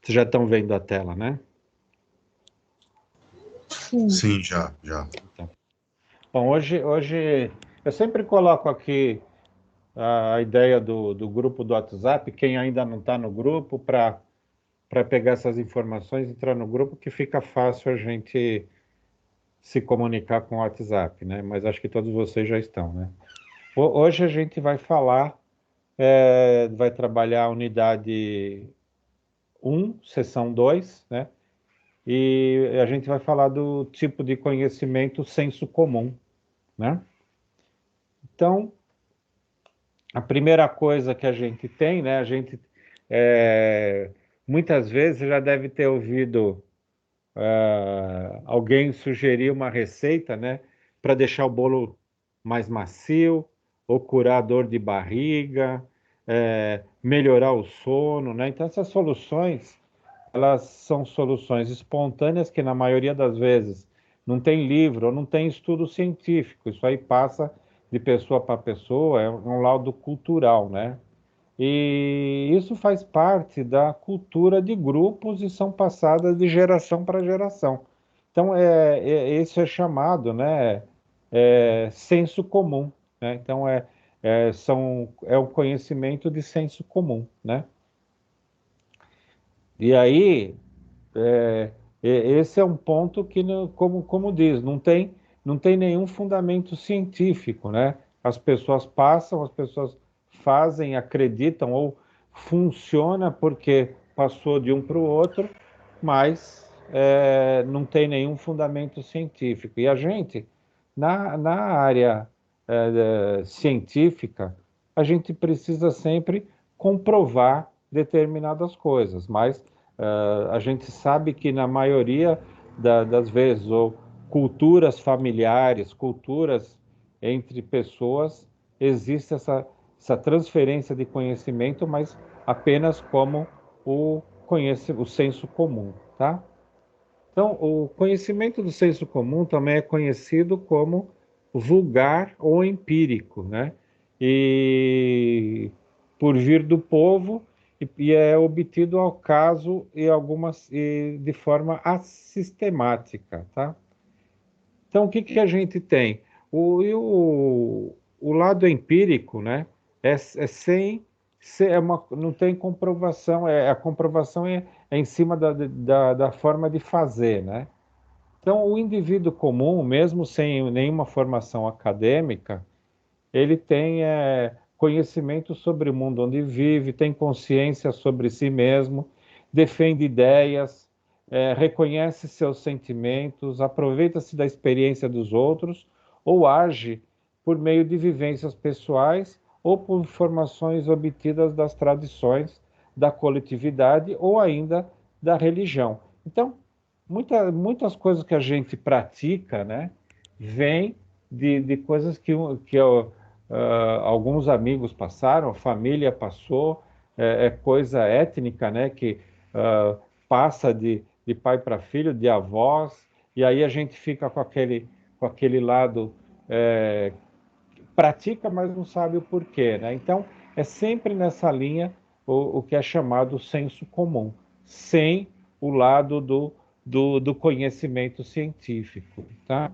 Vocês já estão vendo a tela, né? Sim, já. Então. Bom, hoje eu sempre coloco aqui a ideia do grupo do WhatsApp, quem ainda não está no grupo, para pegar essas informações, entrar no grupo, que fica fácil a gente se comunicar com o WhatsApp, né? Mas acho que todos vocês já estão, né? Hoje a gente vai falar, vai trabalhar a unidade 1, seção 2, né? E a gente vai falar do tipo de conhecimento senso comum, né? Então, a primeira coisa que a gente tem, né? A gente muitas vezes já deve ter ouvido alguém sugerir uma receita, né? Para deixar o bolo mais macio, ou curar a dor de barriga, melhorar o sono, né? Então, essas soluções, elas são soluções espontâneas que, na maioria das vezes, não tem livro ou não tem estudo científico. Isso aí passa de pessoa para pessoa, é um laudo cultural, né? E isso faz parte da cultura de grupos e são passadas de geração para geração. Então, isso é chamado, né, senso comum, né? Então, é o conhecimento de senso comum, né? E aí, esse é um ponto que, como diz, não tem nenhum fundamento científico, né? As pessoas passam, as pessoas fazem, acreditam ou funciona porque passou de um para o outro, mas não tem nenhum fundamento científico. E a gente, na área científica, a gente precisa sempre comprovar determinadas coisas, mas a gente sabe que na maioria das vezes, ou culturas familiares, culturas entre pessoas, existe essa transferência de conhecimento, mas apenas como o senso comum, tá? Então, o conhecimento do senso comum também é conhecido como vulgar ou empírico, né? E por vir do povo e é obtido ao caso e de forma assistemática, tá? Então, o que que a gente tem? O lado empírico, né? Não tem comprovação, a comprovação é em cima da forma de fazer, né? Então, o indivíduo comum, mesmo sem nenhuma formação acadêmica, ele tem conhecimento sobre o mundo onde vive, tem consciência sobre si mesmo, defende ideias, reconhece seus sentimentos, aproveita-se da experiência dos outros ou age por meio de vivências pessoais ou por informações obtidas das tradições da coletividade ou ainda da religião. Então, muitas coisas que a gente pratica, né, vêm de coisas alguns amigos passaram, a família passou, é coisa étnica, né, que passa de pai para filho, de avós, e aí a gente fica com aquele lado, pratica, mas não sabe o porquê, né? Então, é sempre nessa linha o que é chamado senso comum, sem o lado do conhecimento científico, tá?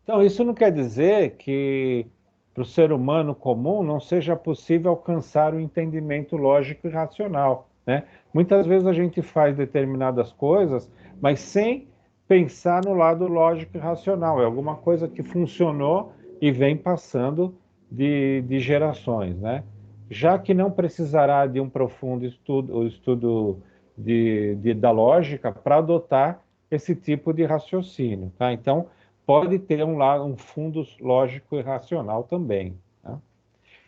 Então, isso não quer dizer que para o ser humano comum não seja possível alcançar o entendimento lógico e racional, né? Muitas vezes a gente faz determinadas coisas, mas sem pensar no lado lógico e racional. É alguma coisa que funcionou e vem passando de gerações, né? Já que não precisará de um profundo estudo, o estudo da lógica para adotar esse tipo de raciocínio, tá? Então, pode ter um fundo lógico e racional também, tá?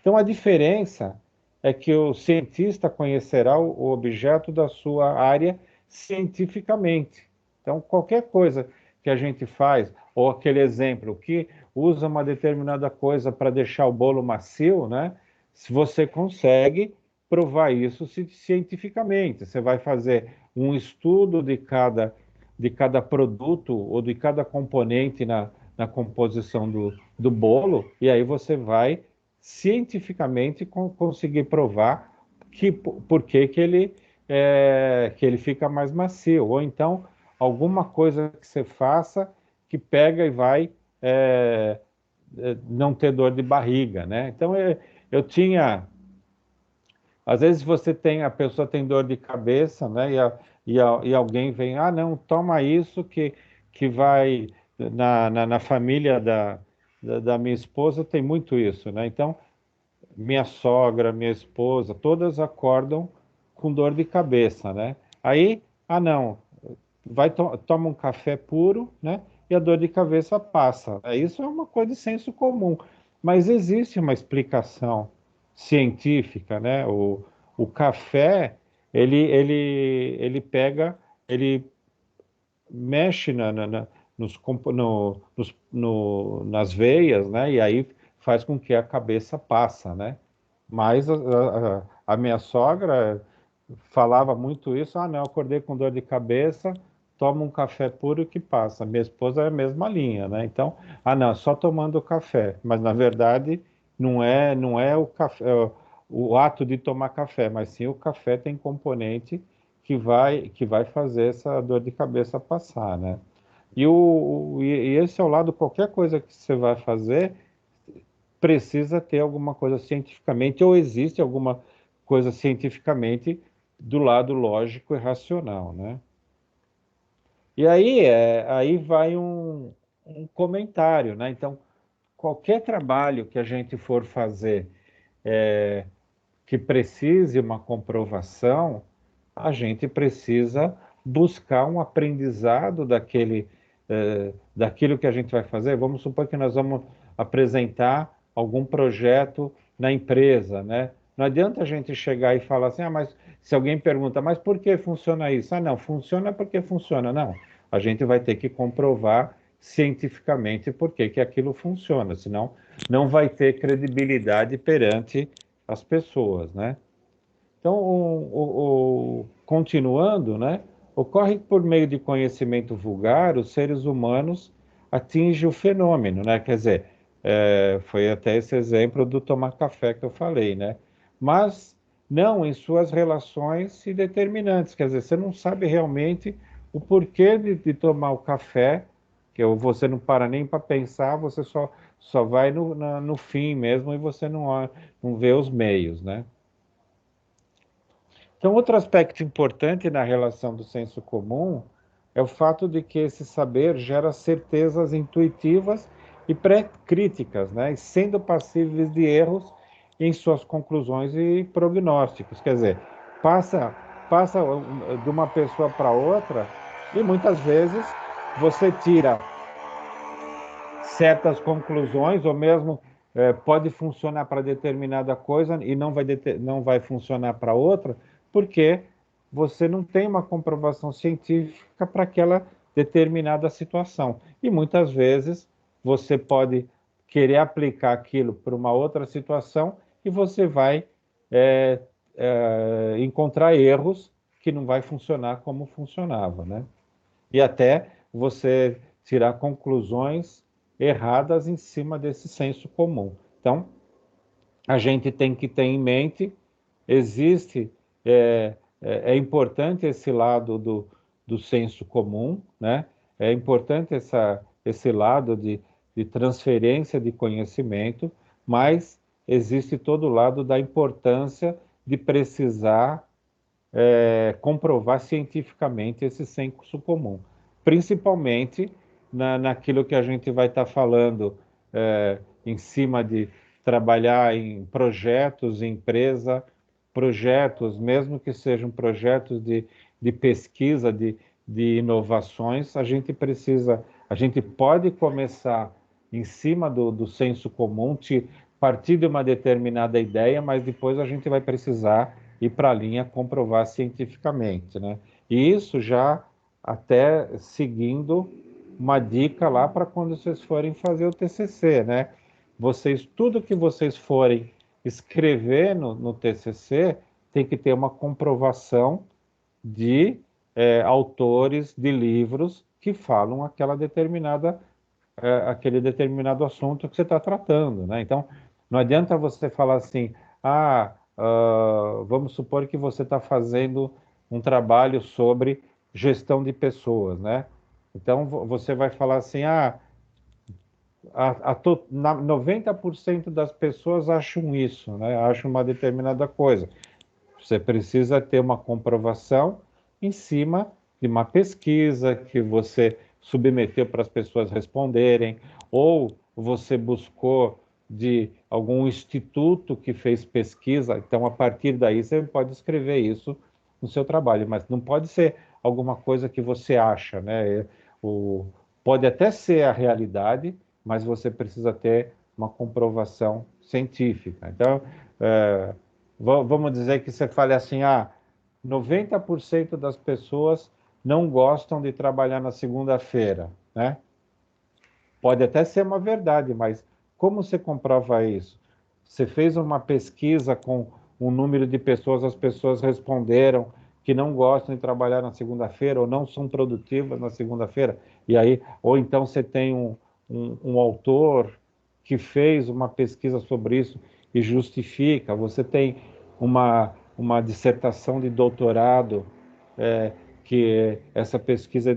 Então, a diferença é que o cientista conhecerá o objeto da sua área cientificamente. Então, qualquer coisa que a gente faz, ou aquele exemplo que usa uma determinada coisa para deixar o bolo macio, né? Se você consegue provar isso cientificamente, você vai fazer um estudo de cada produto ou de cada componente na composição do bolo, e aí você vai cientificamente conseguir provar por que ele que ele fica mais macio. Ou então, alguma coisa que você faça que pega e vai é, não ter dor de barriga, né? Então, eu tinha... Às vezes você tem, a pessoa tem dor de cabeça, né? E alguém vem, ah, não, toma isso que vai... Na família da minha esposa tem muito isso, né? Então, minha sogra, minha esposa, todas acordam com dor de cabeça, né? Aí, ah, não, toma um café puro, né? E a dor de cabeça passa. Isso é uma coisa de senso comum, mas existe uma explicação científica, né? O café, ele pega, ele mexe nas veias, né? E aí faz com que a cabeça passa, né? Mas a minha sogra falava muito isso, ah, não, acordei com dor de cabeça, toma um café puro que passa. Minha esposa é a mesma linha, né? Então, ah, não, só tomando café. Mas, na verdade, não é o café, o ato de tomar café, mas sim o café tem componente que vai fazer essa dor de cabeça passar, né? E esse é o lado, qualquer coisa que você vai fazer, precisa ter alguma coisa cientificamente, ou existe alguma coisa cientificamente do lado lógico e racional, né? E aí vai um comentário, né? Então, qualquer trabalho que a gente for fazer que precise uma comprovação, a gente precisa buscar um aprendizado daquilo que a gente vai fazer. Vamos supor que nós vamos apresentar algum projeto na empresa, né? Não adianta a gente chegar e falar assim, ah, mas se alguém pergunta, mas por que funciona isso? Ah, não, funciona porque funciona. Não, a gente vai ter que comprovar cientificamente por que aquilo funciona, senão não vai ter credibilidade perante as pessoas, né? Então, continuando, né? Ocorre que por meio de conhecimento vulgar, os seres humanos atingem o fenômeno, né? Quer dizer, foi até esse exemplo do tomar café que eu falei, né? Mas não em suas relações determinantes, quer dizer, você não sabe realmente o porquê de tomar o café, você não para nem para pensar, você só vai no fim mesmo e você não vê os meios, né? Então, outro aspecto importante na relação do senso comum é o fato de que esse saber gera certezas intuitivas e pré-críticas, né? E sendo passíveis de erros em suas conclusões e prognósticos. Quer dizer, passa, passa de uma pessoa para outra e muitas vezes você tira certas conclusões, ou mesmo pode funcionar para determinada coisa e não vai funcionar para outra, porque você não tem uma comprovação científica para aquela determinada situação. E muitas vezes você pode querer aplicar aquilo para uma outra situação e você vai é, encontrar erros que não vai funcionar como funcionava, né? E até você tirar conclusões erradas em cima desse senso comum. Então, a gente tem que ter em mente, existe, é importante esse lado do senso comum, né? É importante esse lado de transferência de conhecimento, mas existe todo o lado da importância de precisar comprovar cientificamente esse senso comum, principalmente naquilo que a gente vai estar falando em cima de trabalhar em projetos, em empresa, projetos, mesmo que sejam projetos de pesquisa, de inovações, a gente pode começar em cima do senso comum, partir de uma determinada ideia, mas depois a gente vai precisar ir para a linha comprovar cientificamente, né? E isso já até seguindo uma dica lá para quando vocês forem fazer o TCC, né? Tudo que vocês forem escrever no TCC tem que ter uma comprovação de autores de livros que falam aquele determinado assunto que você está tratando, né? Então, não adianta você falar assim, vamos supor que você está fazendo um trabalho sobre gestão de pessoas, né? Então, você vai falar assim, 90% das pessoas acham isso, né? Acham uma determinada coisa. Você precisa ter uma comprovação em cima de uma pesquisa que você submeteu para as pessoas responderem, ou você buscou de algum instituto que fez pesquisa. Então, a partir daí, você pode escrever isso no seu trabalho, mas não pode ser alguma coisa que você acha, né? O, pode até ser a realidade, mas você precisa ter uma comprovação científica. Então, vamos dizer que você fale assim, 90% das pessoas não gostam de trabalhar na segunda-feira, né? Pode até ser uma verdade, mas como você comprova isso? Você fez uma pesquisa com um número de pessoas, as pessoas responderam que não gostam de trabalhar na segunda-feira ou não são produtivas na segunda-feira, e aí, ou então você tem um autor que fez uma pesquisa sobre isso e justifica, você tem uma dissertação de doutorado, é, que essa pesquisa,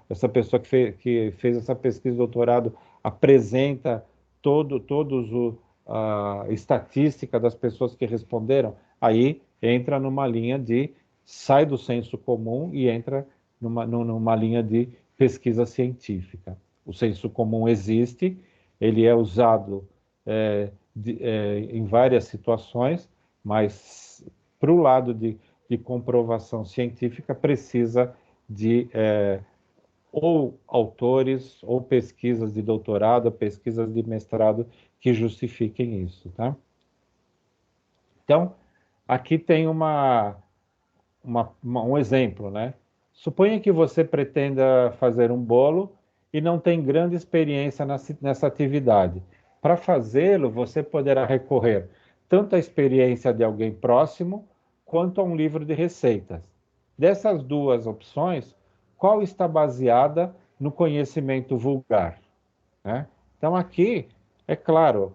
essa pessoa que fez essa pesquisa de doutorado apresenta todos a estatística das pessoas que responderam, aí entra numa linha de sai do senso comum e entra numa linha de pesquisa científica. O senso comum existe, ele é usado em várias situações, mas para o lado de comprovação científica precisa de ou autores, ou pesquisas de doutorado, pesquisas de mestrado que justifiquem isso, tá? Então, aqui tem um exemplo, né? Suponha que você pretenda fazer um bolo e não tem grande experiência nessa atividade. Para fazê-lo, você poderá recorrer tanto à experiência de alguém próximo, quanto a um livro de receitas. Dessas duas opções, qual está baseada no conhecimento vulgar, né? Então, aqui, é claro,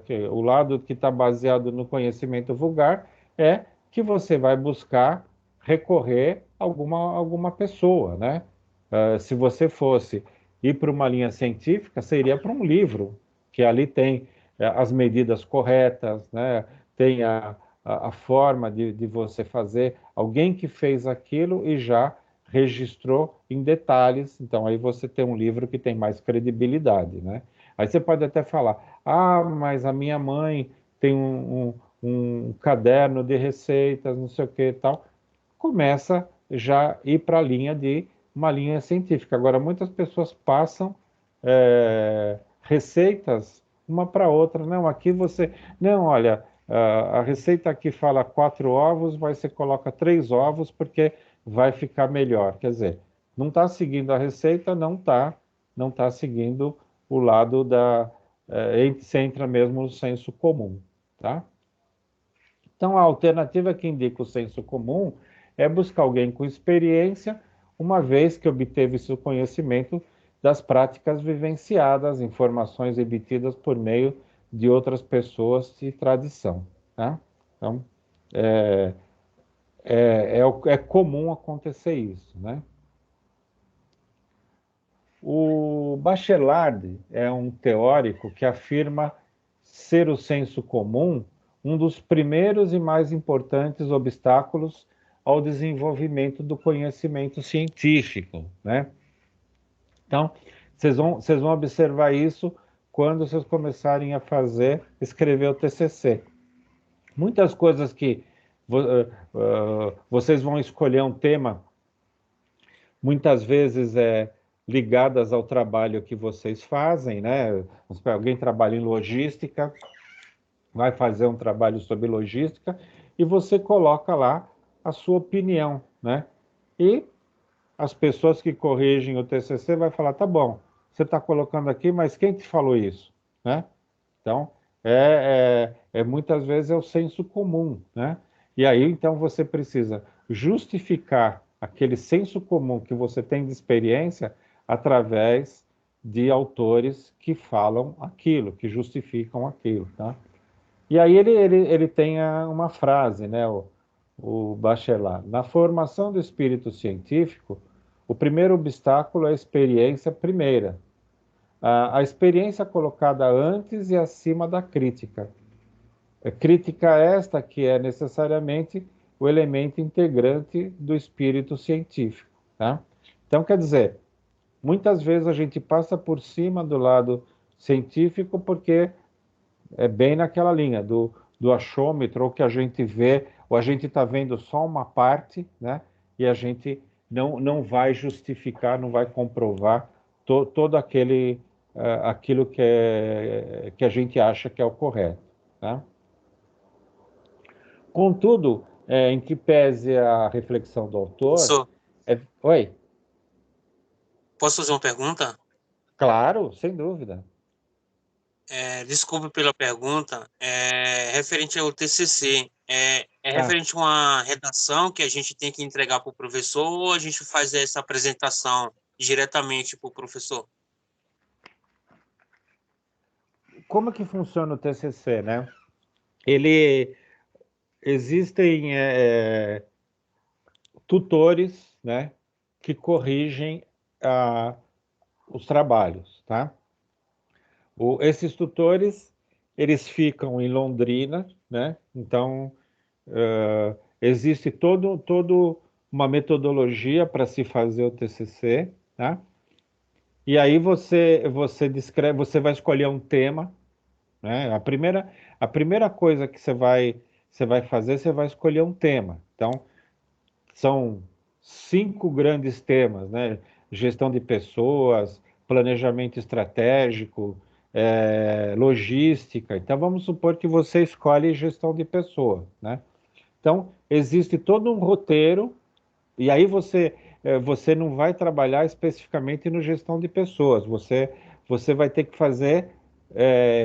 que o lado que está baseado no conhecimento vulgar é que você vai buscar recorrer a alguma pessoa, né? Se você fosse ir para uma linha científica, seria para um livro, que ali tem as medidas corretas, né? Tem a forma de você fazer, alguém que fez aquilo e já registrou em detalhes, então aí você tem um livro que tem mais credibilidade, né? Aí você pode até falar, mas a minha mãe tem um caderno de receitas, não sei o que e tal. Começa já a ir para a linha de uma linha científica. Agora, muitas pessoas passam receitas uma para outra. Não, aqui você... Não, olha, a receita aqui fala 4 ovos, mas você coloca 3 ovos porque vai ficar melhor. Quer dizer, não está seguindo a receita, não tá seguindo o lado você entra mesmo no senso comum, tá? Então, a alternativa que indica o senso comum é buscar alguém com experiência, uma vez que obteve seu conhecimento das práticas vivenciadas, informações obtidas por meio de outras pessoas e tradição, tá? Então, é, é comum acontecer isso, né? O Bachelard é um teórico que afirma ser o senso comum um dos primeiros e mais importantes obstáculos ao desenvolvimento do conhecimento científico, né? Então, vocês vão observar isso quando vocês começarem a escrever o TCC. Muitas coisas que vocês vão escolher um tema, muitas vezes ligadas ao trabalho que vocês fazem, né? Alguém trabalha em logística, vai fazer um trabalho sobre logística e você coloca lá a sua opinião, né? E as pessoas que corrigem o TCC vai falar, tá bom, você está colocando aqui, mas quem te falou isso, né? Então, muitas vezes é o senso comum, né? E aí, então, você precisa justificar aquele senso comum que você tem de experiência através de autores que falam aquilo, que justificam aquilo, tá? E aí ele tem uma frase, né? o Bachelard. Na formação do espírito científico, o primeiro obstáculo é a experiência primeira. A experiência colocada antes e acima da crítica. É crítica esta que é necessariamente o elemento integrante do espírito científico. Tá? Então, quer dizer, muitas vezes a gente passa por cima do lado científico porque é bem naquela linha do achômetro, ou que a gente vê, ou a gente está vendo só uma parte, né? E a gente não vai justificar, não vai comprovar todo aquilo que a gente acha que é o correto, tá? Contudo, em que pese a reflexão do autor, Professor, oi, posso fazer uma pergunta? claro, sem dúvida. Desculpe pela pergunta. Referente ao TCC, é Tá. referente a uma redação que a gente tem que entregar para o professor ou a gente faz essa apresentação diretamente para o professor? Como que funciona o TCC, né? Ele existem tutores, né, que corrigem os trabalhos, tá? Esses tutores, eles ficam em Londrina, né? Então, existe todo uma metodologia para se fazer o TCC, tá? E aí você descreve, você vai escolher um tema, né? A primeira coisa que você vai fazer, você vai escolher um tema. Então, são 5 grandes temas, né? Gestão de pessoas, planejamento estratégico, logística. Então, vamos supor que você escolhe gestão de pessoa, né? Então, existe todo um roteiro, e aí você não vai trabalhar especificamente no gestão de pessoas, você vai ter que fazer.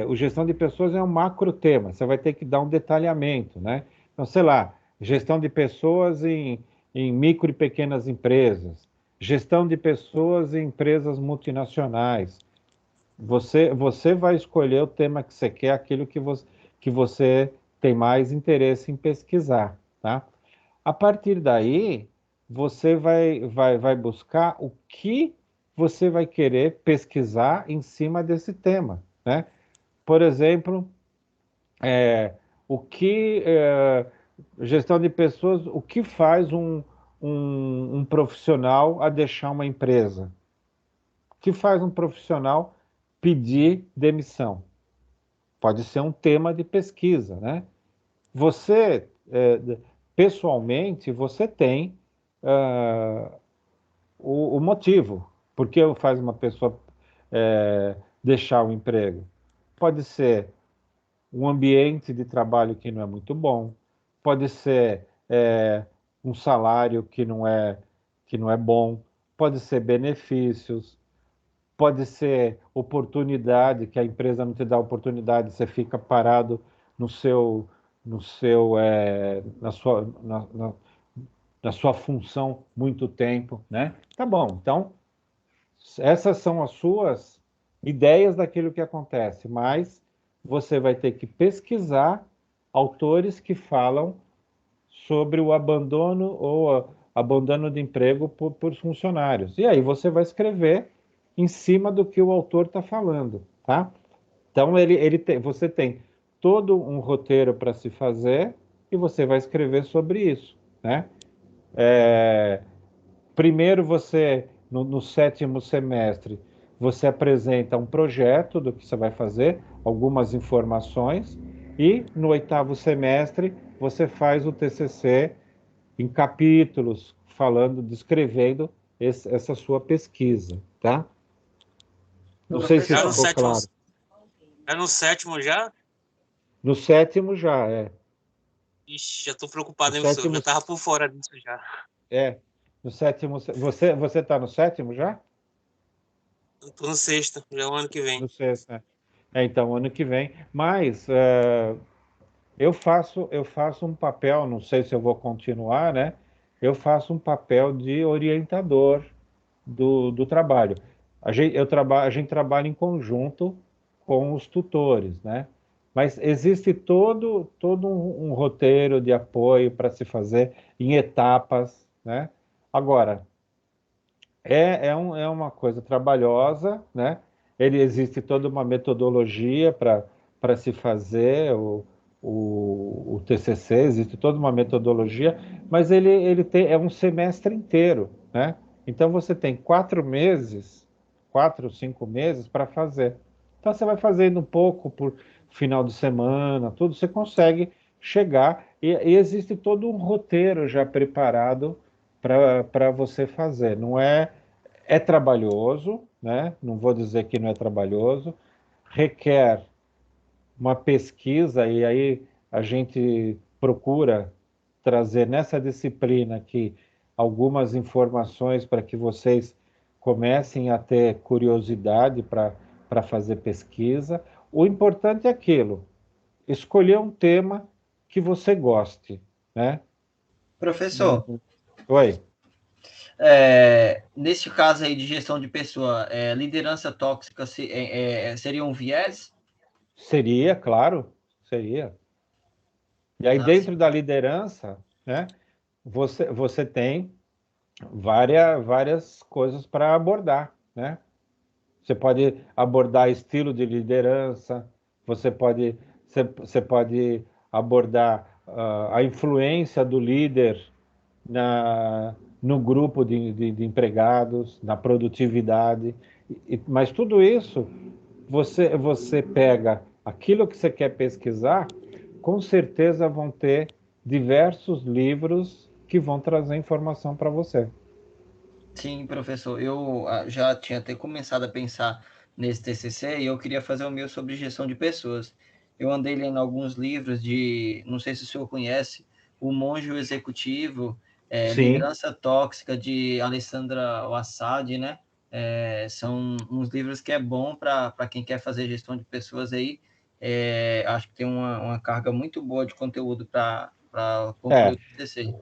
O gestão de pessoas é um macro tema, você vai ter que dar um detalhamento, né? Então, sei lá, gestão de pessoas em micro e pequenas empresas, gestão de pessoas em empresas multinacionais. Você vai escolher o tema que você quer, aquilo que você tem mais interesse em pesquisar, tá? A partir daí, você vai buscar o que você vai querer pesquisar em cima desse tema, né? Por exemplo, é, o que gestão de pessoas, o que faz um profissional a deixar uma empresa? O que faz um profissional pedir demissão? Pode ser um tema de pesquisa, né? Você, pessoalmente, você tem ah, o motivo. Por que faz uma pessoa deixar o emprego? Pode ser um ambiente de trabalho que não é muito bom, pode ser um salário que não é bom, pode ser benefícios, pode ser oportunidade, que a empresa não te dá oportunidade, você fica parado no seu, no seu, na sua função muito tempo, né? Tá bom, então essas são as suas ideias daquilo que acontece, mas você vai ter que pesquisar autores que falam sobre o abandono ou abandono de emprego por funcionários. E aí você vai escrever em cima do que o autor está falando, tá? Então você tem todo um roteiro para se fazer e você vai escrever sobre isso, né? Primeiro no sétimo semestre, você apresenta um projeto do que você vai fazer, algumas informações, e no oitavo semestre você faz o TCC em capítulos, falando, descrevendo essa sua pesquisa, tá? Não sei se Já no ficou sétimo, claro. já no sétimo já? No sétimo já, Ixi, já tô No preocupado, hein, professor? sétimo, Já tava por fora disso já. é. No sétimo, você está no sétimo já? Eu tô no sexto, já é o ano que vem. No sexto, né? Então, ano que vem. Mas eu faço um papel, não sei se eu vou continuar, né? Eu faço um papel de orientador do trabalho. A gente trabalha em conjunto com os tutores, né? Mas existe todo um roteiro de apoio para se fazer em etapas, né? Agora, é uma coisa trabalhosa, né? Existe toda uma metodologia para se fazer o TCC, existe toda uma metodologia, mas é um semestre inteiro, né? Então você tem 4 meses, 4, 5 meses para fazer. Então você vai fazendo um pouco por final de semana, tudo, você consegue chegar e existe todo um roteiro já preparado para você fazer. Não é trabalhoso, né? Não vou dizer que não é trabalhoso, requer uma pesquisa, e aí a gente procura trazer nessa disciplina aqui algumas informações para que vocês comecem a ter curiosidade para fazer pesquisa. O importante é aquilo, escolher um tema que você goste, né? Professor, Oi. nesse caso aí de gestão de pessoa, liderança tóxica seria um viés? Seria, claro, seria. E aí, Ah, dentro da liderança, né, você tem várias coisas para abordar, né? Você pode abordar estilo de liderança, você pode abordar a influência do líder no grupo de empregados, na produtividade. Mas tudo isso, você pega aquilo que você quer pesquisar, com certeza vão ter diversos livros que vão trazer informação para você. sim, professor. Eu já tinha até começado a pensar nesse TCC e eu queria fazer o meu sobre gestão de pessoas. Eu andei lendo alguns livros de, não sei se o senhor conhece, O Monge o Executivo, Sim, Liderança Tóxica, de Alessandra Wassad, né? São uns livros que é bom para quem quer fazer gestão de pessoas aí. Acho que tem uma carga muito boa de conteúdo para concluir é. o TCC.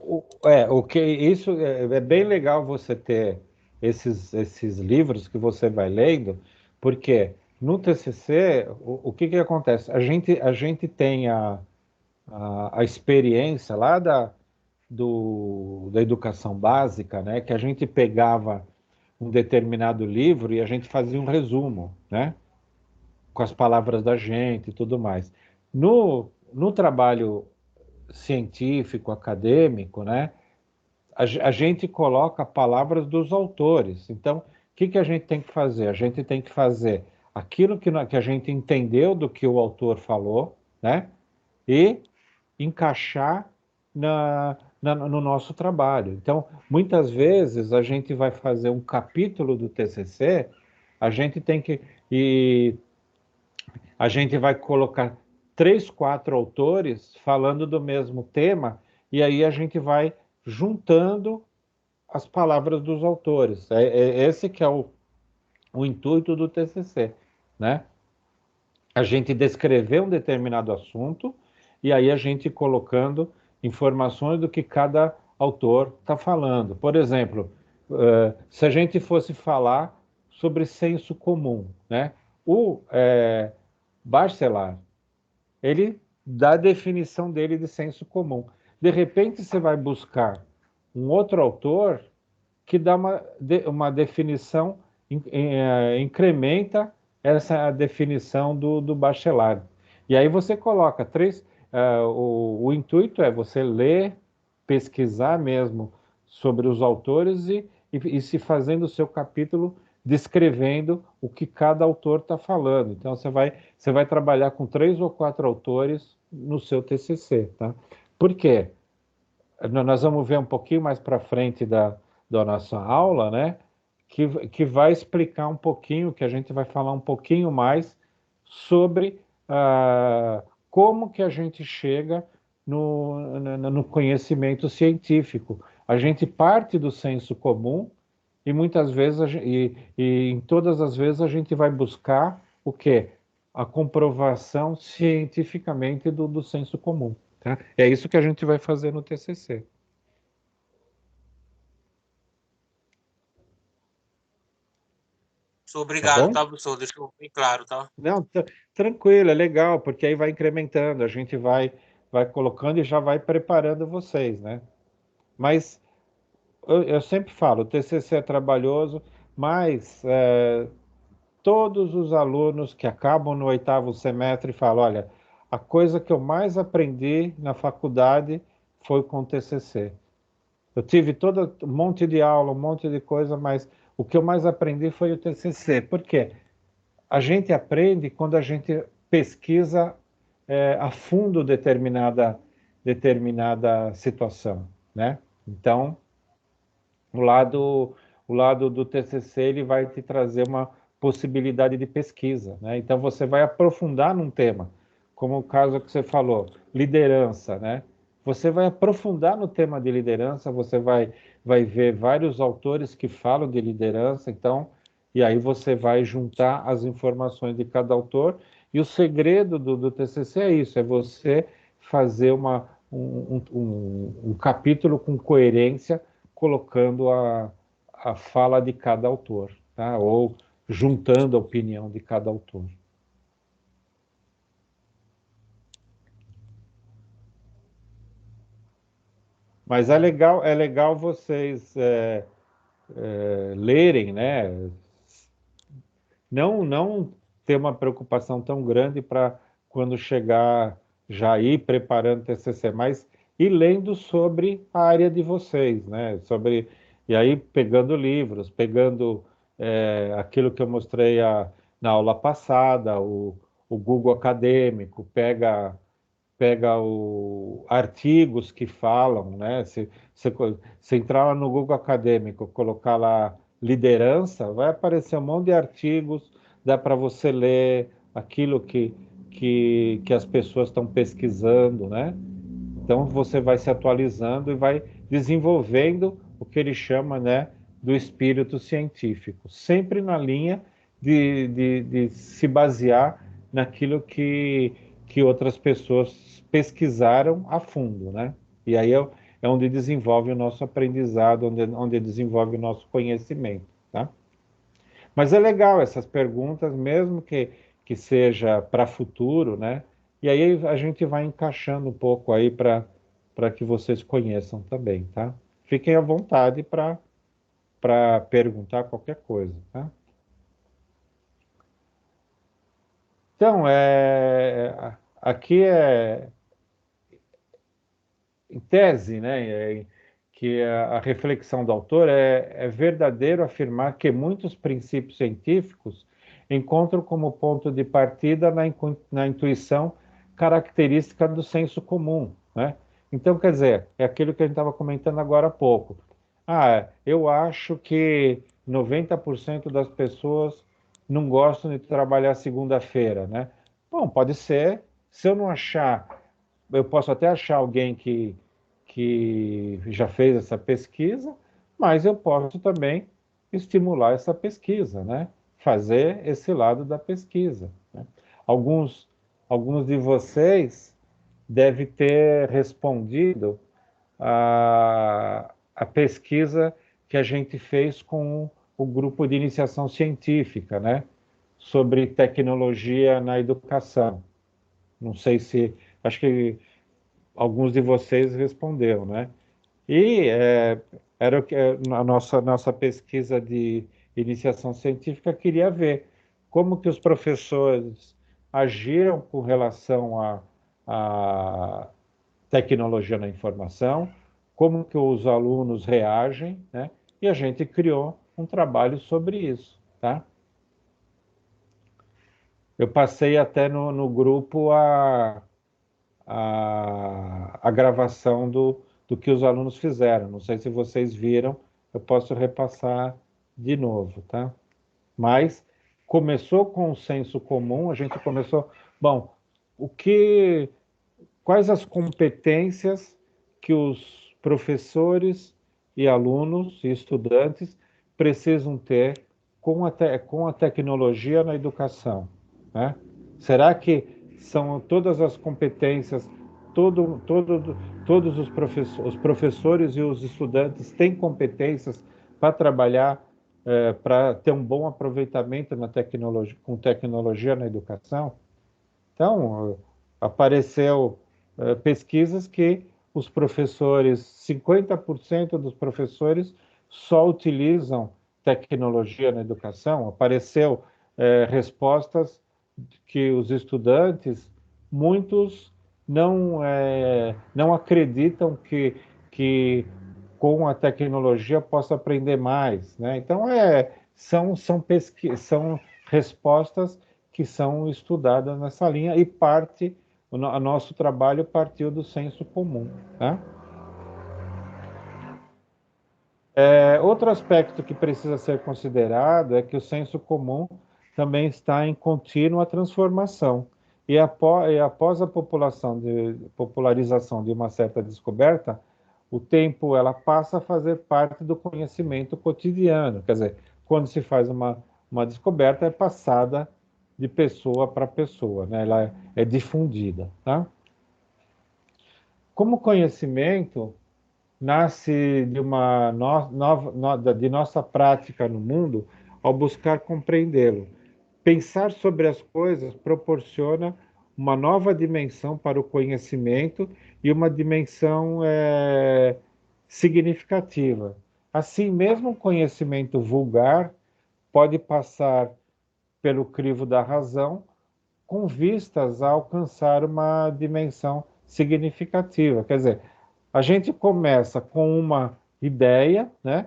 O que isso é bem legal você ter esses livros que você vai lendo, porque no TCC o que acontece? A gente tem a experiência lá da educação básica, né? Que a gente pegava um determinado livro e a gente fazia um resumo, né? Com as palavras da gente e tudo mais. No trabalho científico, acadêmico, né? A gente coloca palavras dos autores. Então, o que a gente tem que fazer? A gente tem que fazer aquilo que a gente entendeu do que o autor falou, né? E encaixar no nosso trabalho. Então, muitas vezes a gente vai fazer um capítulo do TCC, a gente tem que e a gente vai colocar 3, 4 autores falando do mesmo tema e aí a gente vai juntando as palavras dos autores. Esse que é o intuito do TCC, né? A gente descrever um determinado assunto e aí a gente colocando informações do que cada autor está falando. Por exemplo, se a gente fosse falar sobre senso comum, né? O Bachelard, ele dá a definição dele de senso comum. De repente, você vai buscar um outro autor que dá uma definição, incrementa essa definição do Bachelard. E aí você coloca o intuito é você ler, pesquisar mesmo sobre os autores e se fazendo o seu capítulo descrevendo o que cada autor está falando. Então você vai trabalhar com 3 ou 4 autores no seu TCC, tá? Por quê? Nós vamos ver um pouquinho mais para frente da nossa aula, né? Que vai explicar um pouquinho, que a gente vai falar um pouquinho mais sobre como que a gente chega no conhecimento científico. A gente parte do senso comum e muitas vezes, e em todas as vezes, a gente vai buscar o quê? A comprovação cientificamente do senso comum. Tá? É isso que a gente vai fazer no TCC. tá Obrigado, bom? tá, professor? Deixou bem claro, tá? Não, tranquilo, é legal, porque aí vai incrementando, a gente vai colocando e já vai preparando vocês, né? Mas eu sempre falo, o TCC é trabalhoso, mas todos os alunos que acabam no 8º semestre falam, olha, a coisa que eu mais aprendi na faculdade foi com o TCC. Eu tive todo um monte de aula, um monte de coisa, mas o que eu mais aprendi foi o TCC. Por quê? A gente aprende quando a gente pesquisa a fundo determinada situação, né? Então, o lado, o lado do TCC ele vai te trazer uma possibilidade de pesquisa, né? Então você vai aprofundar num tema, como o caso que você falou, liderança, né? Você vai aprofundar no tema de liderança, você vai ver vários autores que falam de liderança, então, e aí você vai juntar as informações de cada autor, e o segredo do TCC é isso, é você fazer um capítulo com coerência colocando a fala de cada autor, tá? Ou juntando a opinião de cada autor. Mas é legal vocês lerem, né? Não ter uma preocupação tão grande para quando chegar já ir preparando TCC, mas ir lendo sobre a área de vocês, né? Sobre e aí pegando livros, pegando aquilo que eu mostrei na aula passada, o Google Acadêmico, pega artigos que falam, né? Se entrar lá no Google Acadêmico, colocar lá liderança, vai aparecer um monte de artigos, dá para você ler aquilo que as pessoas estão pesquisando, né? Então você vai se atualizando e vai desenvolvendo o que ele chama, né, do espírito científico, sempre na linha de se basear naquilo que outras pessoas pesquisaram a fundo, né? E aí é onde desenvolve o nosso aprendizado, onde desenvolve o nosso conhecimento, tá? Mas é legal essas perguntas, mesmo que seja para futuro, né? E aí a gente vai encaixando um pouco aí para que vocês conheçam também, tá? Fiquem à vontade para perguntar qualquer coisa, tá? Então, aqui em tese, né, que a reflexão do autor é verdadeiro afirmar que muitos princípios científicos encontram como ponto de partida na intuição característica do senso comum, né? Então, quer dizer, é aquilo que a gente estava comentando agora há pouco. Ah, eu acho que 90% das pessoas não gostam de trabalhar segunda-feira, né? Bom, pode ser. Se eu não achar, eu posso até achar alguém que já fez essa pesquisa, mas eu posso também estimular essa pesquisa, né? Fazer esse lado da pesquisa, né? Alguns, alguns de vocês devem ter respondido a pesquisa que a gente fez com o grupo de iniciação científica, né? Sobre tecnologia na educação. Não sei se, acho que alguns de vocês responderam, né? E era o que a nossa pesquisa de iniciação científica queria ver como que os professores agiram com relação à tecnologia na informação, como que os alunos reagem, né? E a gente criou um trabalho sobre isso, tá? Eu passei até no grupo a gravação do que os alunos fizeram. Não sei se vocês viram, eu posso repassar de novo, tá? Mas começou com o senso comum, a gente começou, bom, quais as competências que os professores e alunos e estudantes precisam ter com a tecnologia na educação, né? Será que são todas as competências, todo, todo, todos os professores e os estudantes têm competências para trabalhar para ter um bom aproveitamento com tecnologia na educação. Então, apareceu pesquisas que os professores, 50% dos professores só utilizam tecnologia na educação. Apareceu respostas que os estudantes, muitos não acreditam que com a tecnologia possa aprender mais, né? Então, são respostas que são estudadas nessa linha e o nosso trabalho partiu do senso comum, né? Outro aspecto que precisa ser considerado é que o senso comum também está em contínua transformação. Após a popularização de uma certa descoberta, o tempo ela passa a fazer parte do conhecimento cotidiano. Quer dizer, quando se faz uma descoberta, é passada de pessoa para pessoa, né? Ela é difundida. Tá? Como conhecimento, nasce de nossa prática no mundo ao buscar compreendê-lo. Pensar sobre as coisas proporciona uma nova dimensão para o conhecimento e uma dimensão significativa. Assim, mesmo o conhecimento vulgar pode passar pelo crivo da razão com vistas a alcançar uma dimensão significativa. Quer dizer, a gente começa com uma ideia, né?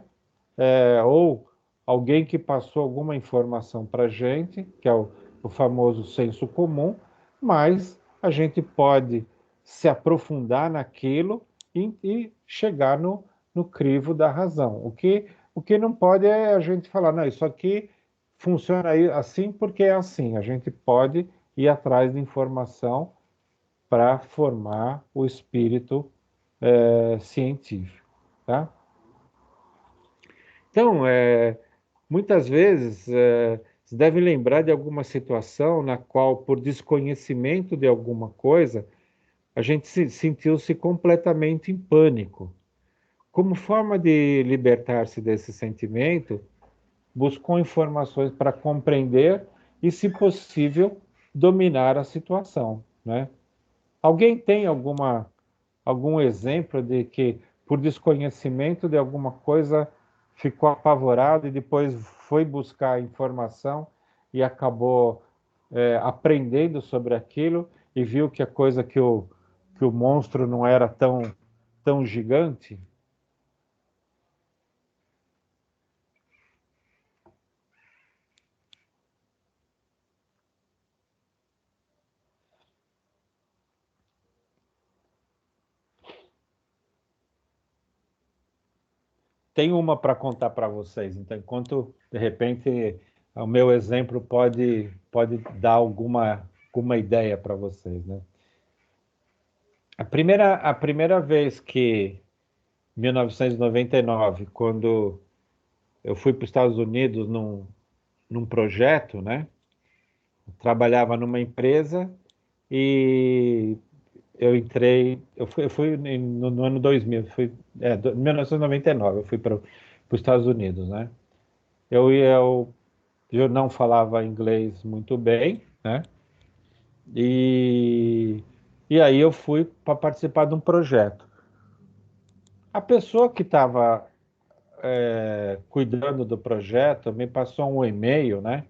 Ou alguém que passou alguma informação para a gente, que é o famoso senso comum, mas a gente pode se aprofundar naquilo e chegar no crivo da razão. O que não pode é a gente falar, não, isso aqui funciona assim porque é assim. A gente pode ir atrás de informação para formar o espírito científico. Tá? Então, muitas vezes, se deve lembrar de alguma situação na qual, por desconhecimento de alguma coisa, a gente sentiu-se completamente em pânico. Como forma de libertar-se desse sentimento, buscou informações para compreender e, se possível, dominar a situação, né? Alguém tem algum exemplo de que, por desconhecimento de alguma coisa, ficou apavorado e depois foi buscar informação e acabou aprendendo sobre aquilo e viu que a coisa que o monstro não era tão gigante? Tem uma para contar para vocês, então, enquanto, de repente, o meu exemplo pode dar alguma ideia para vocês, né? A primeira vez que, em 1999, quando eu fui para os Estados Unidos num projeto, né? Eu trabalhava numa empresa e eu fui no ano 2000, 1999, eu fui para os Estados Unidos, né? Eu não falava inglês muito bem, né? E, e aí eu fui para participar de um projeto. A pessoa que estava cuidando do projeto me passou um e-mail, né?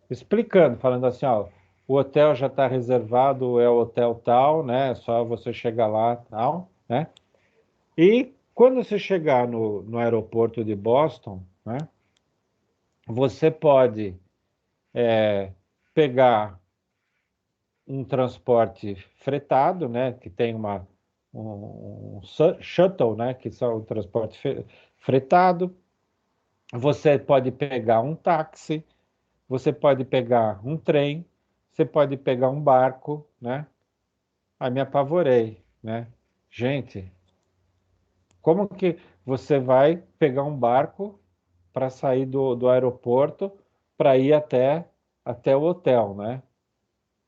Explicando, falando assim, ó, o hotel já está reservado, é o hotel tal, né? É só você chegar lá, tal, né? E quando você chegar no aeroporto de Boston, né? Você pode pegar um transporte fretado, né? Que tem um shuttle, né? Que são o transporte fretado. Você pode pegar um táxi, você pode pegar um trem, você pode pegar um barco, né? Aí me apavorei, né? Gente, como que você vai pegar um barco para sair do aeroporto para ir até o hotel, né?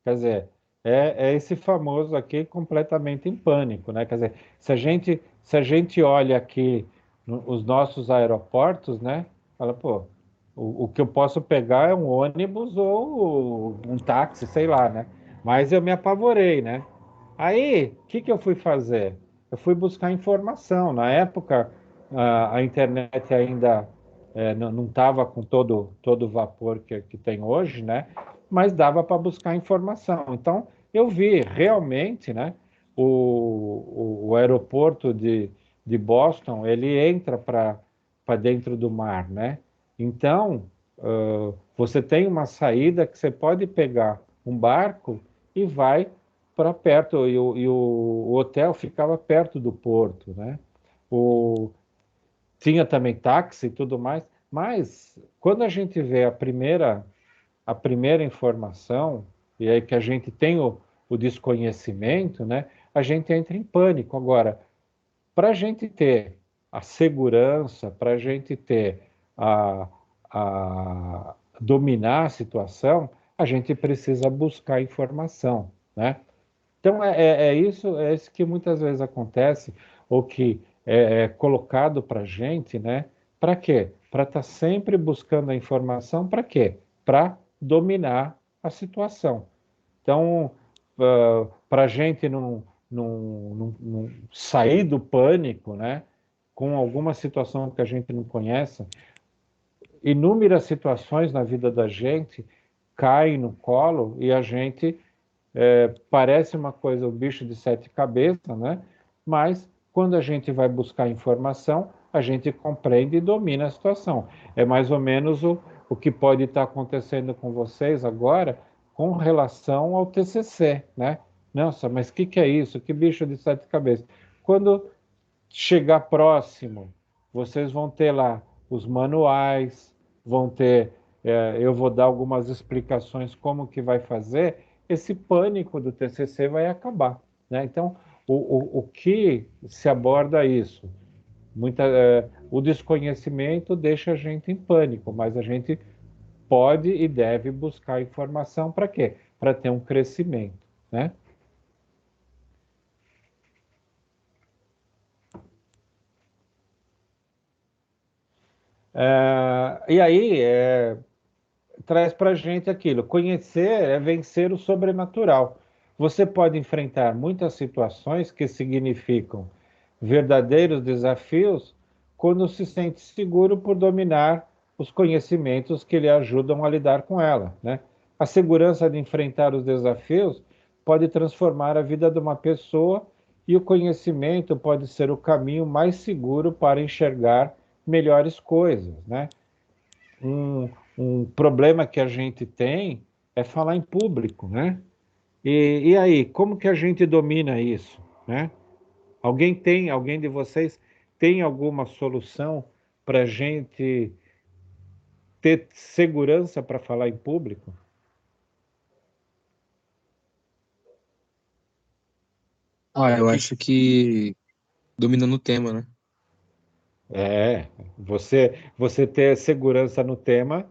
Quer dizer, é esse famoso aqui completamente em pânico, né? Quer dizer, se a gente olha aqui os nossos aeroportos, né? Fala, pô, o que eu posso pegar é um ônibus ou um táxi, sei lá, né? Mas eu me apavorei, né? Aí, o que que eu fui fazer? Eu fui buscar informação. Na época, a internet ainda não estava com todo o vapor que tem hoje, né? Mas dava para buscar informação. Então, eu vi realmente, né? O aeroporto de Boston, ele entra para dentro do mar, né? Então, você tem uma saída que você pode pegar um barco e vai para perto, o hotel ficava perto do porto, né? O, tinha também táxi e tudo mais, mas quando a gente vê a primeira informação, e aí que a gente tem o desconhecimento, né? A gente entra em pânico. Agora, para a gente ter a segurança, para a gente ter a, dominar a situação, a gente precisa buscar informação, né? Então é isso que muitas vezes acontece, ou que é colocado para a gente, né? Para quê? Para estar sempre buscando a informação, para quê? Para dominar a situação. Então, para a gente não sair do pânico, né? Com alguma situação que a gente não conhece, inúmeras situações na vida da gente caem no colo e a gente parece uma coisa, um bicho de sete cabeças, né? Mas quando a gente vai buscar informação, a gente compreende e domina a situação. É mais ou menos o que pode estar acontecendo com vocês agora com relação ao TCC, né? Nossa, mas o que é isso? Que bicho de sete cabeças? Quando chegar próximo, vocês vão ter lá os manuais, vão ter, eu vou dar algumas explicações como que vai fazer, esse pânico do TCC vai acabar, né? Então, o que se aborda isso? O desconhecimento deixa a gente em pânico, mas a gente pode e deve buscar informação para quê? Para ter um crescimento, né? E aí, traz para a gente aquilo. Conhecer é vencer o sobrenatural. Você pode enfrentar muitas situações que significam verdadeiros desafios quando se sente seguro por dominar os conhecimentos que lhe ajudam a lidar com ela, né? A segurança de enfrentar os desafios pode transformar a vida de uma pessoa e o conhecimento pode ser o caminho mais seguro para enxergar melhores coisas, né? um, um problema que a gente tem é falar em público, né? E aí, como que a gente domina isso, né? Alguém de vocês tem alguma solução para a gente ter segurança para falar em público? Ah, eu acho que dominando o tema, né? É, você ter segurança no tema,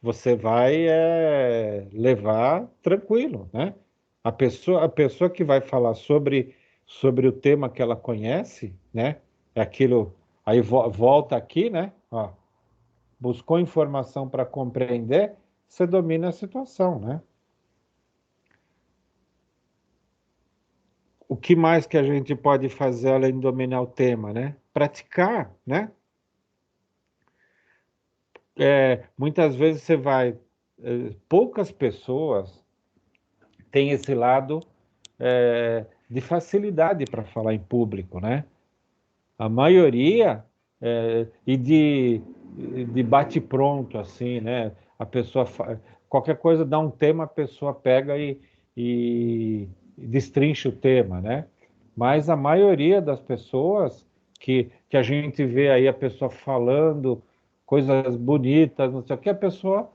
você vai levar tranquilo, né? A pessoa que vai falar sobre o tema que ela conhece, né? É aquilo, aí volta aqui, né? Ó, buscou informação para compreender, você domina a situação, né? O que mais que a gente pode fazer além de dominar o tema, né? Praticar, né? Muitas vezes você vai, poucas pessoas têm esse lado de facilidade para falar em público, né? A maioria e de bate-pronto, assim, né? A pessoa qualquer coisa dá um tema, a pessoa pega e destrincha o tema, né? Mas a maioria das pessoas que a gente vê aí a pessoa falando coisas bonitas, não sei o que, a pessoa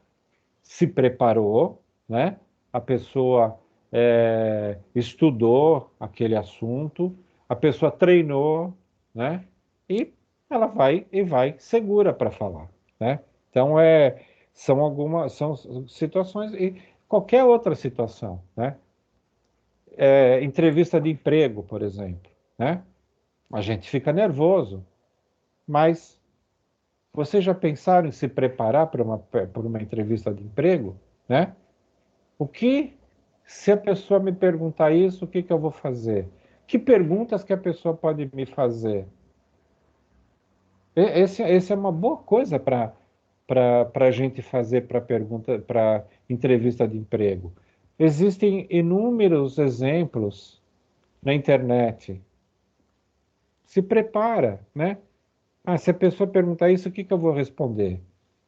se preparou, né? A pessoa estudou aquele assunto, a pessoa treinou, né? E ela vai segura para falar, né? Então são situações e qualquer outra situação, né? Entrevista de emprego, por exemplo, né? A gente fica nervoso, mas Vocês já pensaram em se preparar para uma entrevista de emprego, né? O que, se a pessoa me perguntar isso, o que eu vou fazer? Que perguntas que a pessoa pode me fazer? Esse é uma boa coisa para a gente fazer para entrevista de emprego. Existem inúmeros exemplos na internet. Se prepara, né? Ah, se a pessoa perguntar isso, o que eu vou responder?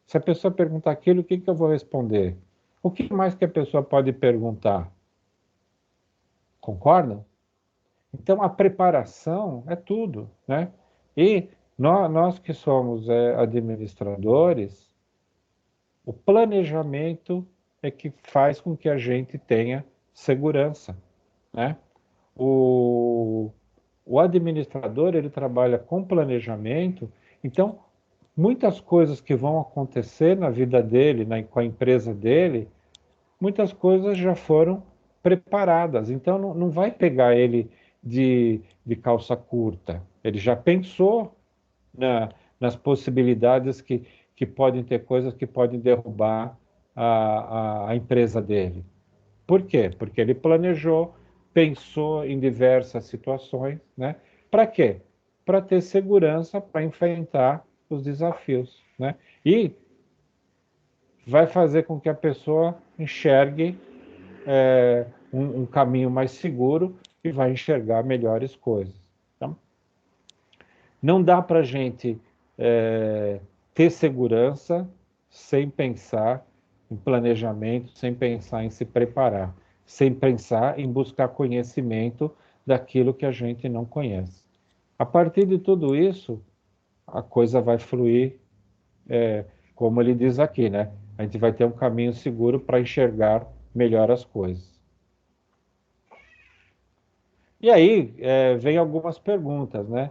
Se a pessoa perguntar aquilo, o que eu vou responder? O que mais que a pessoa pode perguntar? Concordam? Então, a preparação é tudo, né? E nós que somos administradores, o planejamento é que faz com que a gente tenha segurança, né? O, o administrador, ele trabalha com planejamento, então, muitas coisas que vão acontecer na vida dele, com a empresa dele, muitas coisas já foram preparadas. Então, não vai pegar ele de calça curta. Ele já pensou nas possibilidades que podem ter coisas que podem derrubar a empresa dele. Por quê? Porque ele planejou, pensou em diversas situações, né? Para quê? Para ter segurança para enfrentar os desafios, né? E vai fazer com que a pessoa enxergue um caminho mais seguro e vai enxergar melhores coisas. Então, não dá para a gente ter segurança sem pensar em planejamento, sem pensar em se preparar, sem pensar em buscar conhecimento daquilo que a gente não conhece. A partir de tudo isso, a coisa vai fluir, como ele diz aqui, né? A gente vai ter um caminho seguro para enxergar melhor as coisas. E aí, vem algumas perguntas, né?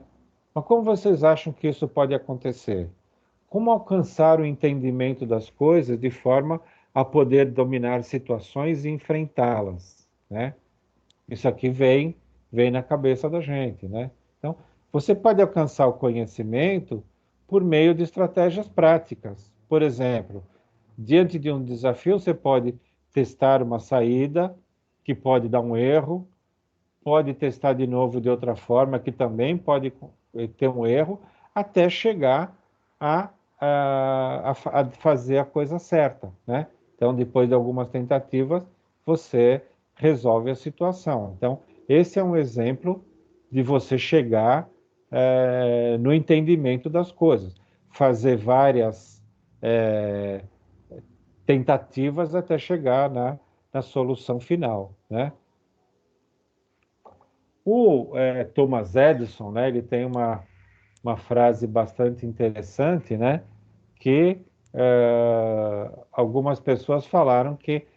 Mas como vocês acham que isso pode acontecer? Como alcançar o entendimento das coisas de forma a poder dominar situações e enfrentá-las, né? Isso aqui vem na cabeça da gente, né? Então, você pode alcançar o conhecimento por meio de estratégias práticas. Por exemplo, diante de um desafio, você pode testar uma saída que pode dar um erro, pode testar de novo de outra forma, que também pode ter um erro, até chegar a fazer a coisa certa, né? Então, depois de algumas tentativas, você resolve a situação. Então, esse é um exemplo de você chegar no entendimento das coisas, fazer várias tentativas até chegar na solução final, né? O Thomas Edison, né, ele tem uma frase bastante interessante, né, que algumas pessoas falaram que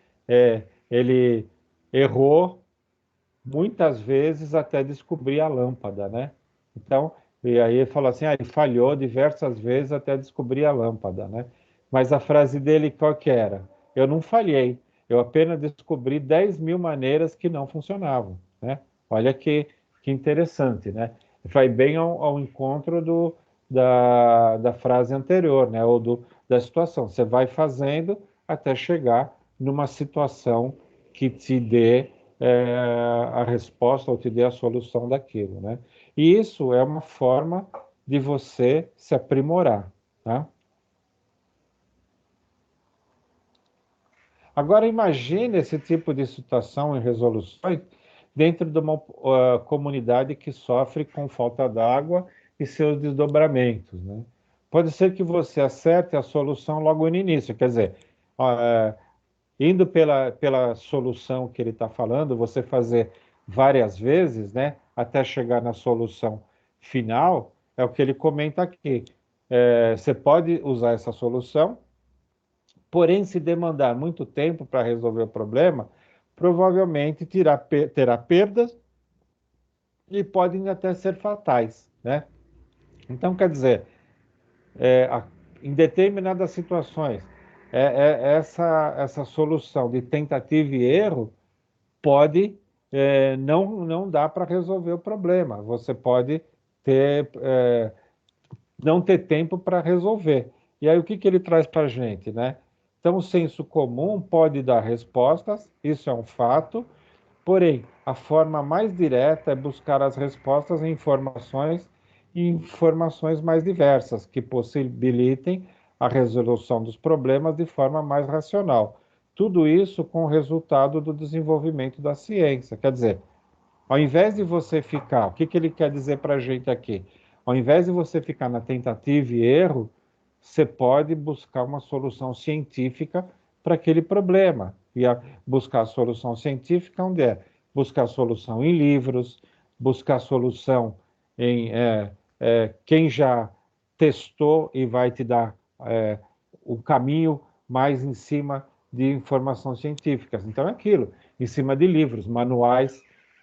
ele errou muitas vezes até descobrir a lâmpada, né? Então, e aí ele falou assim, ele falhou diversas vezes até descobrir a lâmpada, né? Mas a frase dele qual que era? Eu não falhei, eu apenas descobri 10.000 maneiras que não funcionavam, né? Olha que interessante, né? Vai bem ao encontro da frase anterior, né? Ou da situação. Você vai fazendo até chegar numa situação que te dê a resposta ou te dê a solução daquilo, né? E isso é uma forma de você se aprimorar, tá? Agora imagine esse tipo de situação em resoluções dentro de uma comunidade que sofre com falta d'água e seus desdobramentos, né? Pode ser que você acerte a solução logo no início, quer dizer, indo pela solução que ele está falando, você fazer várias vezes, né, até chegar na solução final, é o que ele comenta aqui. Você pode usar essa solução, porém, se demandar muito tempo para resolver o problema, provavelmente terá perdas e podem até ser fatais, né? Então, quer dizer, em determinadas situações, essa solução de tentativa e erro pode não dar para resolver o problema. Você pode ter não ter tempo para resolver. E aí o que ele traz para a gente, né? Então o senso comum pode dar respostas, isso é um fato, porém a forma mais direta é buscar as respostas em informações e informações mais diversas, que possibilitem a resolução dos problemas de forma mais racional. Tudo isso com o resultado do desenvolvimento da ciência. Quer dizer, ao invés de você ficar, o que ele quer dizer para a gente aqui? Ao invés de você ficar na tentativa e erro, você pode buscar uma solução científica para aquele problema. E buscar a solução científica onde é? Buscar a solução em livros, buscar a solução em quem já testou e vai te dar o caminho mais em cima de informações científicas. Então é aquilo, em cima de livros, manuais,